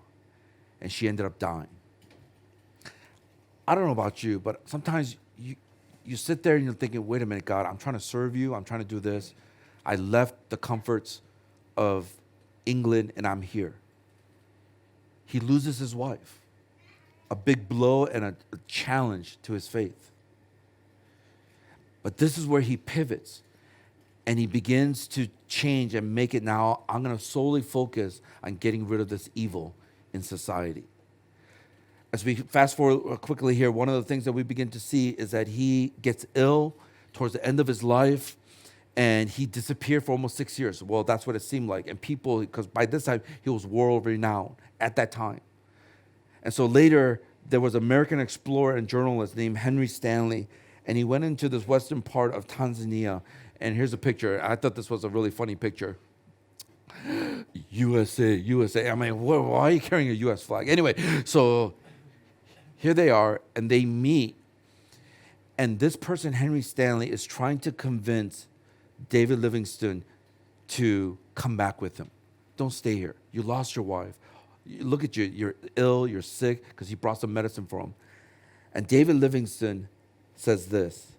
and she ended up dying. I don't know about you, but sometimes you sit there and you're thinking, wait a minute, God, I'm trying to serve you. I'm trying to do this. I left the comforts of England, and I'm here. He loses his wife, a big blow and a challenge to his faith. But this is where he pivots, and he begins to change and make it now, I'm going to solely focus on getting rid of this evil in society. As we fast forward quickly here, one of the things that we begin to see is that he gets ill towards the end of his life, and he disappeared for almost 6 years. Well, that's what it seemed like. And people, because by this time, he was world renowned at that time. And so later, there was an American explorer and journalist named Henry Stanley, and he went into this western part of Tanzania. And here's a picture. I thought this was a really funny picture. USA, USA. I mean, why are you carrying a U.S. flag? Anyway, so here they are, and they meet. And this person, Henry Stanley, is trying to convince David Livingston to come back with him. Don't stay here. You lost your wife. Look at you. You're ill. You're sick, because he brought some medicine for him. And David Livingston says this.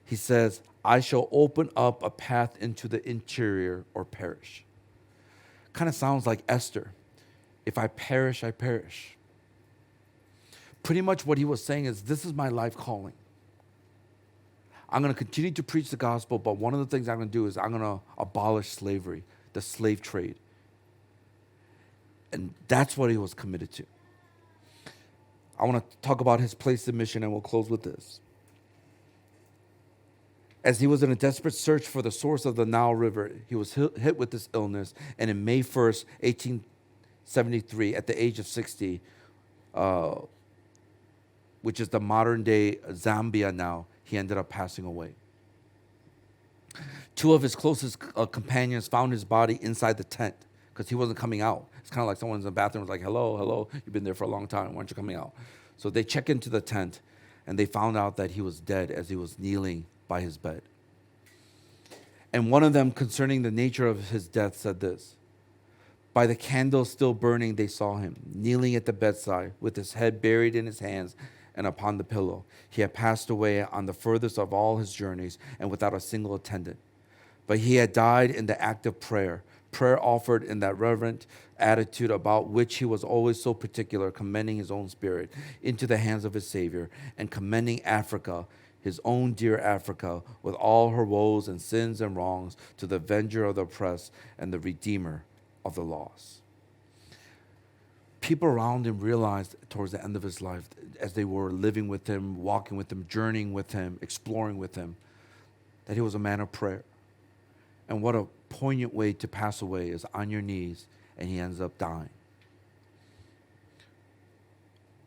He says, I shall open up a path into the interior or perish. Kind of sounds like Esther. If I perish, I perish. Pretty much what he was saying is, this is my life calling. I'm going to continue to preach the gospel, but one of the things I'm going to do is I'm going to abolish slavery, the slave trade. And that's what he was committed to. I want to talk about his place of mission, and we'll close with this. As he was in a desperate search for the source of the Nile River, he was hit with this illness, and in May 1st, 1873, at the age of 60, which is the modern-day Zambia now, he ended up passing away. 2 of his closest companions found his body inside the tent because he wasn't coming out. It's kind of like someone's in the bathroom was like, hello, you've been there for a long time. Why aren't you coming out? So they check into the tent, and they found out that he was dead as he was kneeling by his bed. And one of them, concerning the nature of his death, said this: by the candle still burning, they saw him, kneeling at the bedside, with his head buried in his hands and upon the pillow. He had passed away on the furthest of all his journeys, and without a single attendant. But he had died in the act of prayer offered in that reverent attitude about which he was always so particular, commending his own spirit into the hands of his Savior, and commending Africa, his own dear Africa, with all her woes and sins and wrongs, to the avenger of the oppressed and the redeemer of the lost. People around him realized towards the end of his life, as they were living with him, walking with him, journeying with him, exploring with him, that he was a man of prayer. And what a poignant way to pass away is on your knees, and he ends up dying.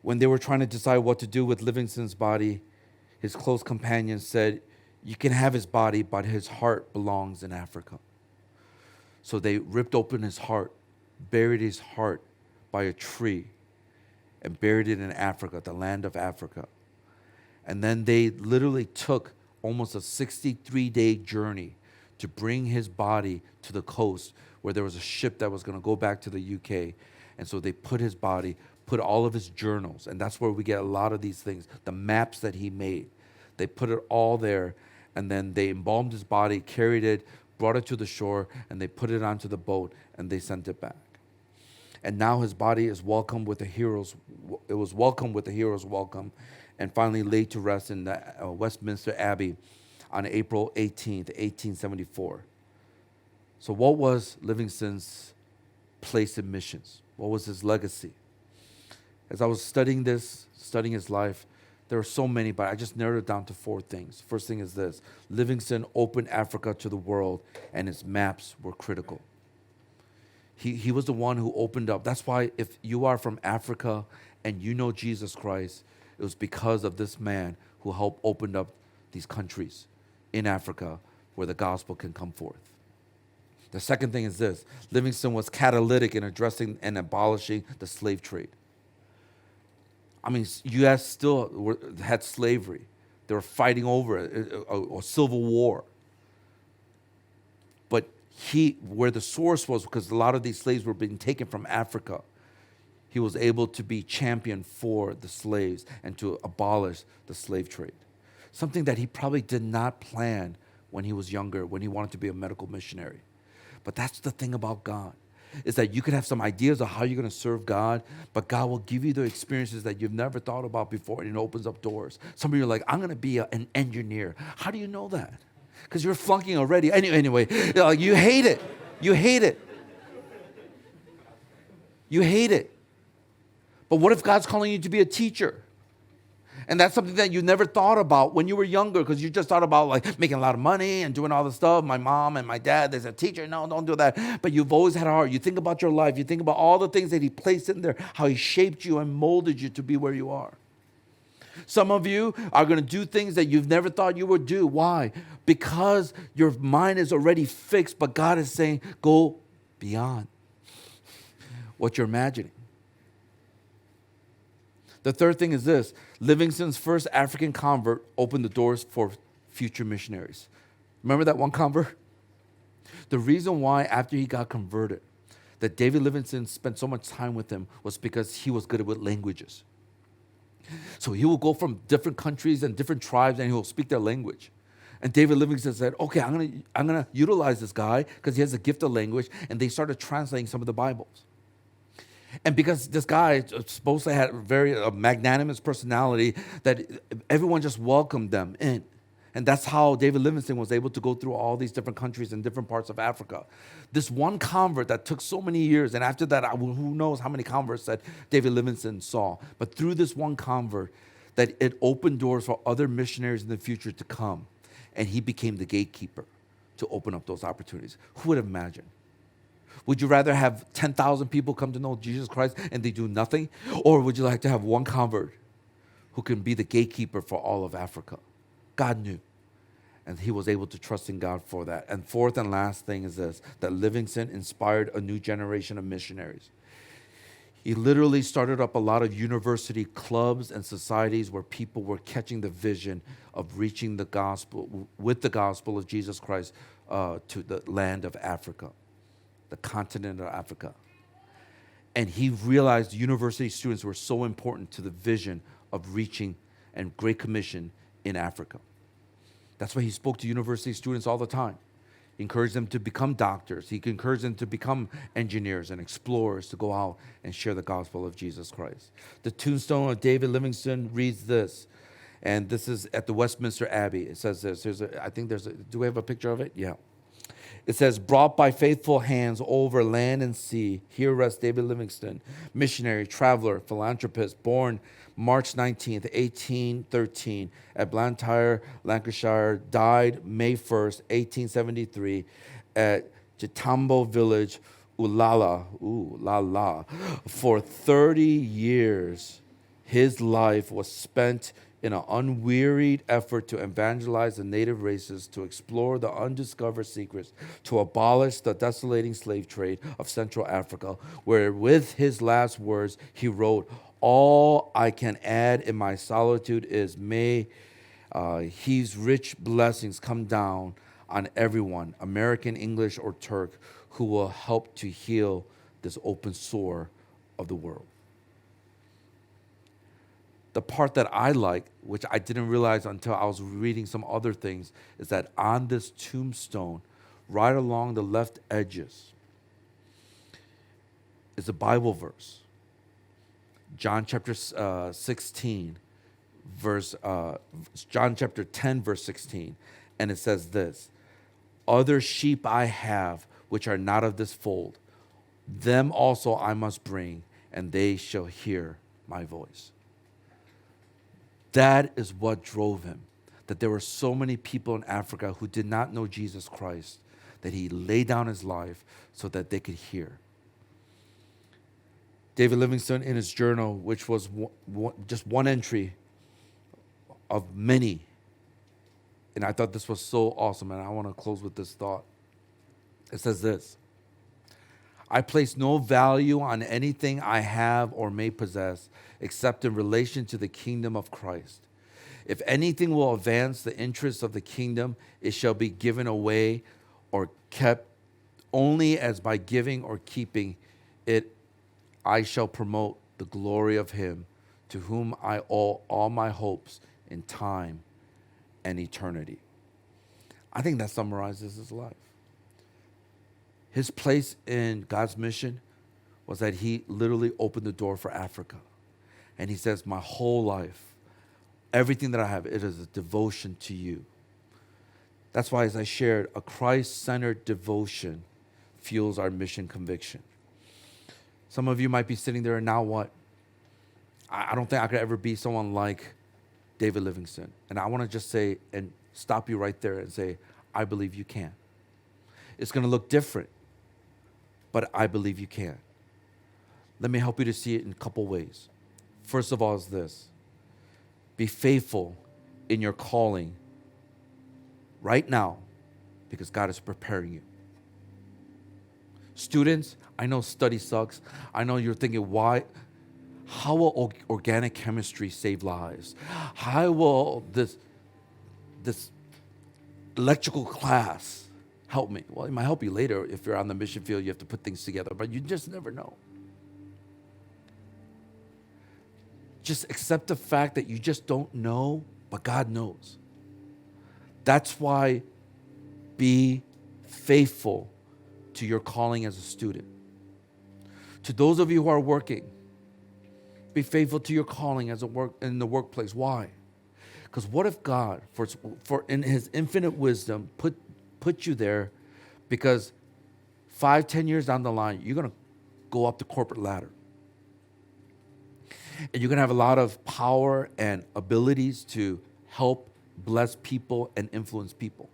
When they were trying to decide what to do with Livingston's body, his close companions said, you can have his body, but his heart belongs in Africa. So they ripped open his heart, buried his heart by a tree, and buried it in Africa, the land of Africa. And then they literally took almost a 63-day journey to bring his body to the coast where there was a ship that was going to go back to the UK. And so they put his body, put all of his journals, and that's where we get a lot of these things, the maps that he made. They put it all there, and then they embalmed his body, carried it, brought it to the shore, and they put it onto the boat, and they sent it back. And now his body is welcomed with it was welcomed with the hero's welcome, and finally laid to rest in the Westminster Abbey on April 18th, 1874. So what was Livingston's place in missions? What was his legacy? As I was studying his life, there are so many, but I just narrowed it down to 4 things. First thing is this: Livingston opened Africa to the world, and his maps were critical. He was the one who opened up. That's why if you are from Africa and you know Jesus Christ, it was because of this man who helped open up these countries in Africa where the gospel can come forth. The second thing is this: Livingston was catalytic in addressing and abolishing the slave trade. I mean, U.S. still had slavery. They were fighting over a civil war. But where the source was, because a lot of these slaves were being taken from Africa, he was able to be champion for the slaves and to abolish the slave trade. Something that he probably did not plan when he was younger, when he wanted to be a medical missionary. But that's the thing about God, is that you can have some ideas of how you're going to serve God, but God will give you the experiences that you've never thought about before, and it opens up doors. Some of you are like, I'm going to be an engineer. How do you know that? Because you're flunking already. Anyway, like, you hate it. You hate it. You hate it. But what if God's calling you to be a teacher? And that's something that you never thought about when you were younger, because you just thought about like making a lot of money and doing all this stuff. My mom and my dad, they said, teacher, no, don't do that. But you've always had a heart. You think about your life. You think about all the things that he placed in there, how he shaped you and molded you to be where you are. Some of you are going to do things that you've never thought you would do. Why? Because your mind is already fixed, but God is saying, go beyond what you're imagining. The third thing is this: Livingston's first African convert opened the doors for future missionaries. Remember that one convert? The reason why after he got converted, that David Livingston spent so much time with him was because he was good with languages. So he will go from different countries and different tribes, and he will speak their language. And David Livingston said, okay, I'm gonna utilize this guy because he has a gift of language, and they started translating some of the Bibles. And because this guy supposedly had a magnanimous personality, that everyone just welcomed them in. And that's how David Livingston was able to go through all these different countries and different parts of Africa. This one convert that took so many years, and after that, who knows how many converts that David Livingston saw. But through this one convert, that it opened doors for other missionaries in the future to come. And he became the gatekeeper to open up those opportunities. Who would have imagined? Would you rather have 10,000 people come to know Jesus Christ and they do nothing? Or would you like to have one convert who can be the gatekeeper for all of Africa? God knew. And he was able to trust in God for that. And fourth and last thing is this: that Livingston inspired a new generation of missionaries. He literally started up a lot of university clubs and societies where people were catching the vision of reaching the gospel, with the gospel of Jesus Christ, to the land of Africa, the continent of Africa. And he realized university students were so important to the vision of reaching and Great Commission in Africa. That's why he spoke to university students all the time. He encouraged them to become doctors. He encouraged them to become engineers and explorers, to go out and share the gospel of Jesus Christ. The tombstone of David Livingston reads this, and this is at the Westminster Abbey. It says this. Do we have a picture of it? Yeah. It says, brought by faithful hands over land and sea, here rests David Livingston, missionary, traveler, philanthropist, born March 19th, 1813, at Blantyre, Lancashire, died May 1st, 1873, at Chitambo village, Ulala. For 30 years, his life was spent in an unwearied effort to evangelize the native races, to explore the undiscovered secrets, to abolish the desolating slave trade of Central Africa, where with his last words he wrote, all I can add in my solitude is, may his rich blessings come down on everyone, American, English, or Turk, who will help to heal this open sore of the world. The part that I like, which I didn't realize until I was reading some other things, is that on this tombstone, right along the left edges, is a Bible verse. John chapter 16, John chapter 10, verse 16. And it says this, other sheep I have, which are not of this fold. Them also I must bring, and they shall hear my voice. That is what drove him, that there were so many people in Africa who did not know Jesus Christ, that he laid down his life so that they could hear. David Livingston, in his journal, which was just one entry of many, and I thought this was so awesome, and I want to close with this thought. It says this, I place no value on anything I have or may possess except in relation to the kingdom of Christ. If anything will advance the interests of the kingdom, it shall be given away or kept only as by giving or keeping it I shall promote the glory of him to whom I owe all my hopes in time and eternity. I think that summarizes his life. His place in God's mission was that he literally opened the door for Africa. And he says, my whole life, everything that I have, it is a devotion to you. That's why, as I shared, a Christ-centered devotion fuels our mission conviction. Some of you might be sitting there and now what? I don't think I could ever be someone like David Livingston. And I want to just say and stop you right there and say, I believe you can. It's going to look different, but I believe you can. Let me help you to see it in a couple ways. First of all is this. Be faithful in your calling right now because God is preparing you. Students, I know study sucks. I know you're thinking, why? How will organic chemistry save lives? How will this electrical class help me? Well, it might help you later. If you're on the mission field, you have to put things together, but you just never know. Just accept the fact that you just don't know, but God knows. That's why be faithful to your calling as a student. To those of you who are working, be faithful to your calling as in the workplace. Why? Because what if God, for in his infinite wisdom, put you there because 5-10 years down the line, you're going to go up the corporate ladder. And you're going to have a lot of power and abilities to help bless people and influence people.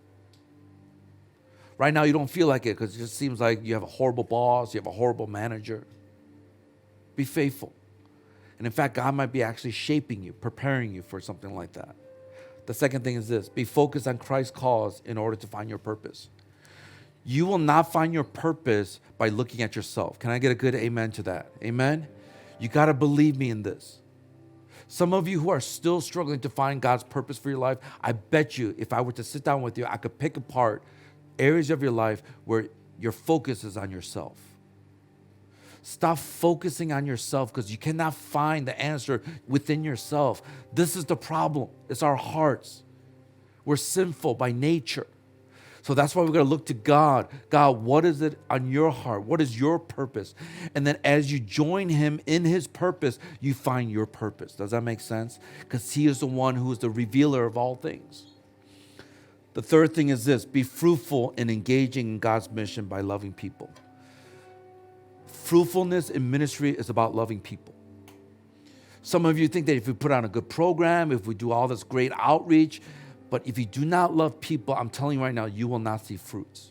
Right now, you don't feel like it because it just seems like you have a horrible boss, you have a horrible manager. Be faithful. And in fact, God might be actually shaping you, preparing you for something like that. The second thing is this. Be focused on Christ's cause in order to find your purpose. You will not find your purpose by looking at yourself. Can I get a good amen to that? Amen? You got to believe me in this. Some of you who are still struggling to find God's purpose for your life, I bet you if I were to sit down with you, I could pick apart areas of your life where your focus is on yourself. Stop focusing on yourself because you cannot find the answer within yourself. This is the problem. It's our hearts. We're sinful by nature. So that's why we're going to look to God. God, what is it on your heart? What is your purpose? And then as you join him in his purpose, you find your purpose. Does that make sense? Because he is the one who is the revealer of all things. The third thing is this. Be fruitful in engaging in God's mission by loving people. Fruitfulness in ministry is about loving people. Some of you think that if we put on a good program, if we do all this great outreach, but if you do not love people, I'm telling you right now, you will not see fruits.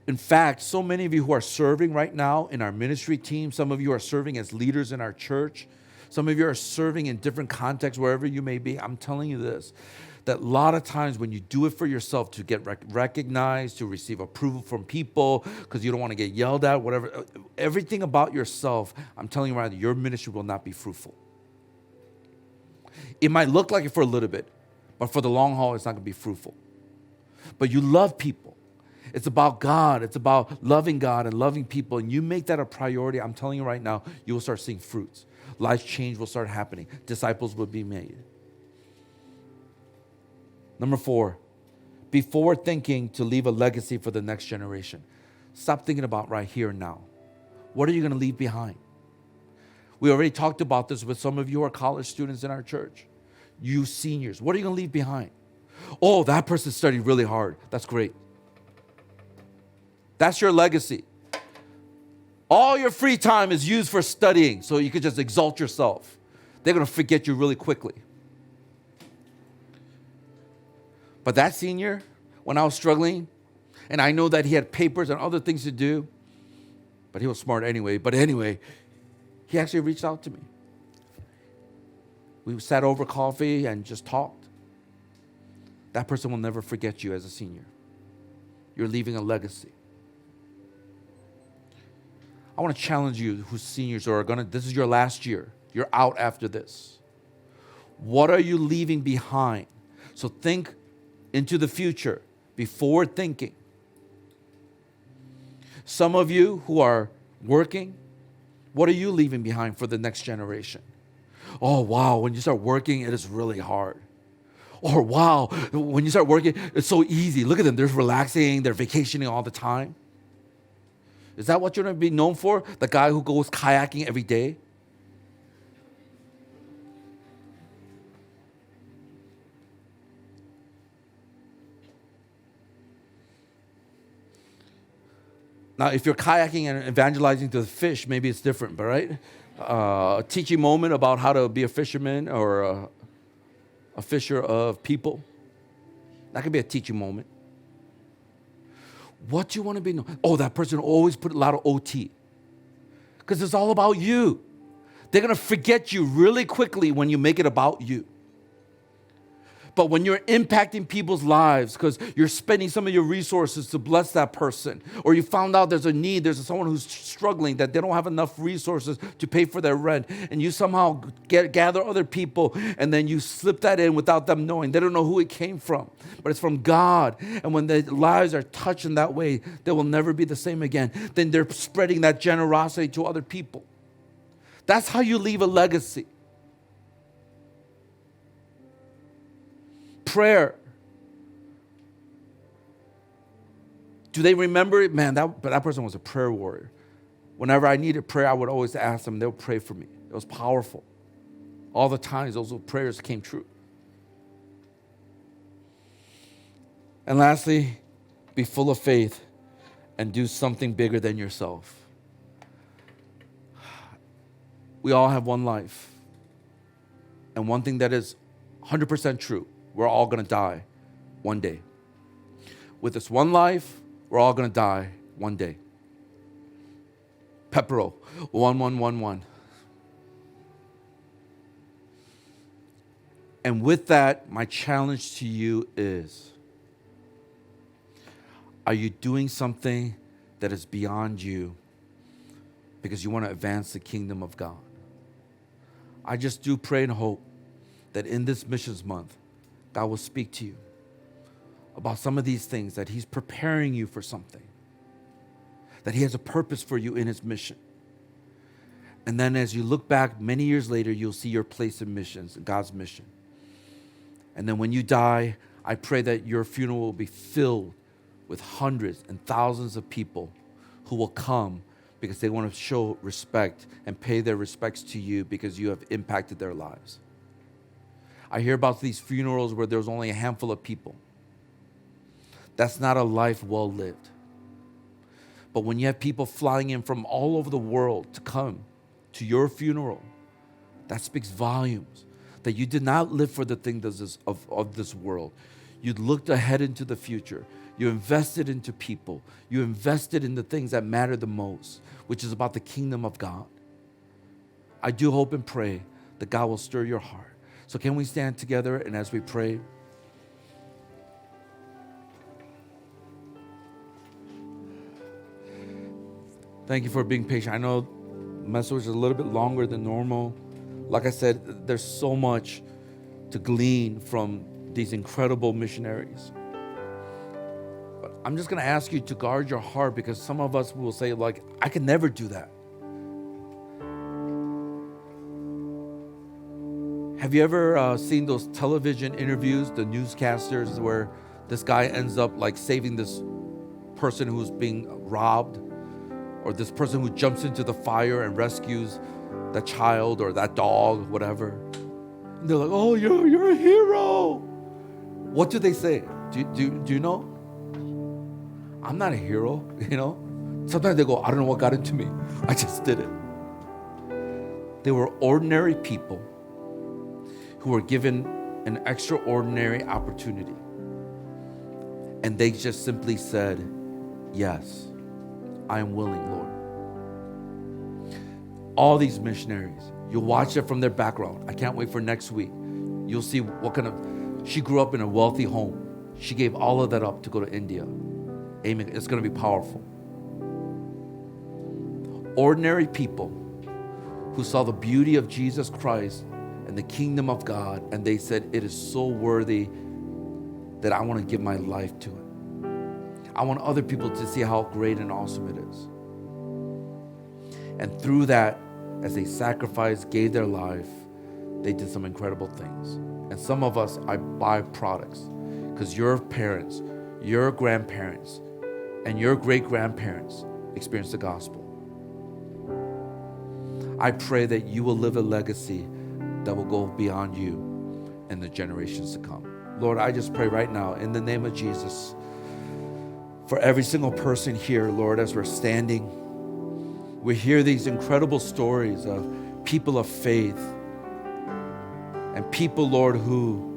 In fact, so many of you who are serving right now in our ministry team, some of you are serving as leaders in our church, some of you are serving in different contexts, wherever you may be. I'm telling you this, that a lot of times when you do it for yourself to get recognized, to receive approval from people, because you don't want to get yelled at, whatever, everything about yourself, I'm telling you right now, your ministry will not be fruitful. It might look like it for a little bit, but for the long haul, it's not going to be fruitful. but you love people. It's about God. It's about loving God and loving people. And you make that a priority. I'm telling you right now, you will start seeing fruits. Life change will start happening. Disciples will be made. Number 4, be forward thinking to leave a legacy for the next generation. Stop thinking about right here and now. What are you going to leave behind? We already talked about this with some of you who are college students in our church. You seniors, what are you going to leave behind? Oh, that person studied really hard. That's great. That's your legacy. All your free time is used for studying so you could just exalt yourself. They're going to forget you really quickly. But that senior, when I was struggling, and I know that he had papers and other things to do, but he was smart anyway. But anyway, he actually reached out to me. We sat over coffee and just talked. That person will never forget you as a senior. You're leaving a legacy. I want to challenge you who seniors are this is your last year. You're out after this. What are you leaving behind? So think into the future. Be forward thinking. Some of you who are working, what are you leaving behind for the next generation? Oh, wow, when you start working, it is really hard. Or wow, when you start working, it's so easy. Look at them, they're relaxing, they're vacationing all the time. Is that what you're going to be known for? The guy who goes kayaking every day? Now, if you're kayaking and evangelizing to the fish, maybe it's different, but right? A teaching moment about how to be a fisherman or a fisher of people. That could be a teaching moment. What do you want to be known? Oh, that person always put a lot of OT. Because it's all about you. They're going to forget you really quickly when you make it about you. But when you're impacting people's lives because you're spending some of your resources to bless that person, or you found out there's a need, there's someone who's struggling, that they don't have enough resources to pay for their rent, and you somehow gather other people, and then you slip that in without them knowing. They don't know who it came from, but it's from God. And when their lives are touched in that way, they will never be the same again. Then they're spreading that generosity to other people. That's how you leave a legacy. Prayer. Do they remember it? Man, that person was a prayer warrior. Whenever I needed prayer, I would always ask them. They would pray for me. It was powerful. All the times, those prayers came true. And lastly, be full of faith and do something bigger than yourself. We all have one life. And one thing that is 100% true, we're all going to die one day. With this one life, we're all going to die one day. Pepero, 1111. And with that, my challenge to you is, are you doing something that is beyond you because you want to advance the kingdom of God? I just do pray and hope that in this missions month, God will speak to you about some of these things, that He's preparing you for something, that He has a purpose for you in His mission. And then as you look back many years later, you'll see your place in missions, God's mission. And then when you die, I pray that your funeral will be filled with hundreds and thousands of people who will come because they want to show respect and pay their respects to you because you have impacted their lives. I hear about these funerals where there's only a handful of people. That's not a life well lived. But when you have people flying in from all over the world to come to your funeral, that speaks volumes. That you did not live for the things of this world. You looked ahead into the future. You invested into people. You invested in the things that matter the most, which is about the kingdom of God. I do hope and pray that God will stir your heart. So can we stand together, and as we pray, thank you for being patient. I know the message is a little bit longer than normal. Like I said, there's so much to glean from these incredible missionaries. I'm just going to ask you to guard your heart, because some of us will say, like, I can never do that. Have you ever seen those television interviews, the newscasters, where this guy ends up like saving this person who's being robbed, or this person who jumps into the fire and rescues that child or that dog, whatever? And they're like, oh, you're a hero. What do they say? Do you know? I'm not a hero, you know? Sometimes they go, I don't know what got into me. I just did it. They were ordinary people who were given an extraordinary opportunity. And they just simply said, yes, I am willing, Lord. All these missionaries, you'll watch it from their background. I can't wait for next week. You'll see what kind of, she grew up in a wealthy home. She gave all of that up to go to India. Amen. It's going to be powerful. Ordinary people who saw the beauty of Jesus Christ and the kingdom of God, and they said, it is so worthy that I want to give my life to it. I want other people to see how great and awesome it is. And through that, as they sacrificed, gave their life, they did some incredible things. And some of us are byproducts, because your parents, your grandparents, and your great-grandparents experienced the gospel. I pray that you will live a legacy that will go beyond you and the generations to come. Lord, I just pray right now in the name of Jesus for every single person here, Lord, as we're standing. We hear these incredible stories of people of faith and people, Lord, who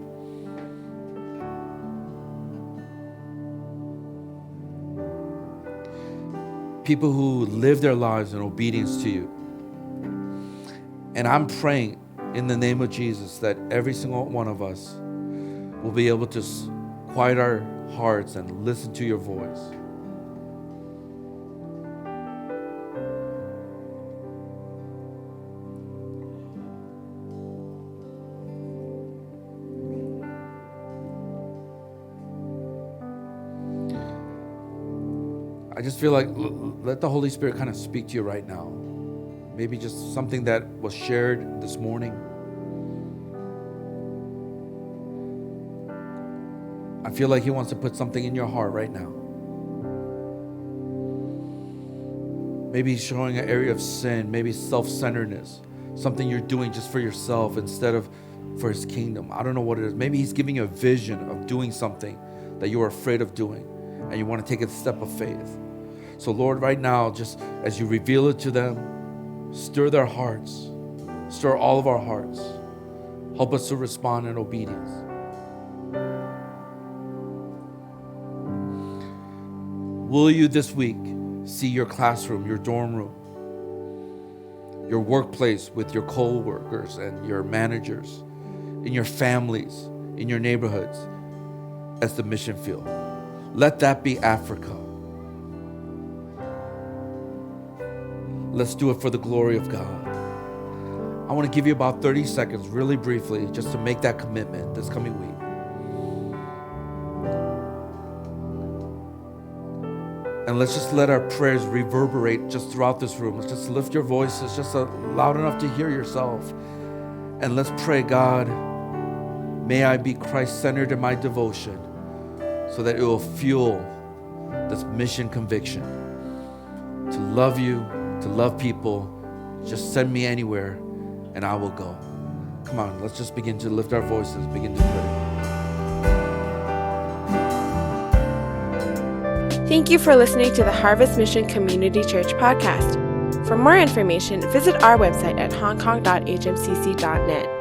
live their lives in obedience to you. And I'm praying in the name of Jesus that every single one of us will be able to quiet our hearts and listen to your voice. I just feel like let the Holy Spirit kind of speak to you right now. Maybe just something that was shared this morning. I feel like he wants to put something in your heart right now. Maybe he's showing an area of sin, maybe self-centeredness, something you're doing just for yourself instead of for his kingdom. I don't know what it is. Maybe he's giving you a vision of doing something that you are afraid of doing, and you want to take a step of faith. So Lord, right now, just as you reveal it to them, stir their hearts, stir all of our hearts. Help us to respond in obedience. Will you this week see your classroom, your dorm room, your workplace with your co-workers and your managers, in your families, in your neighborhoods, as the mission field? Let that be Africa. Let's do it for the glory of God. I want to give you about 30 seconds, really briefly, just to make that commitment this coming week. And let's just let our prayers reverberate just throughout this room. Let's just lift your voices just loud enough to hear yourself. And let's pray, God, may I be Christ-centered in my devotion so that it will fuel this mission conviction to love you, to love people. Just send me anywhere and I will go. Come on, let's just begin to lift our voices, begin to pray. Thank you for listening to the Harvest Mission Community Church podcast. For more information, visit our website at hongkong.hmcc.net.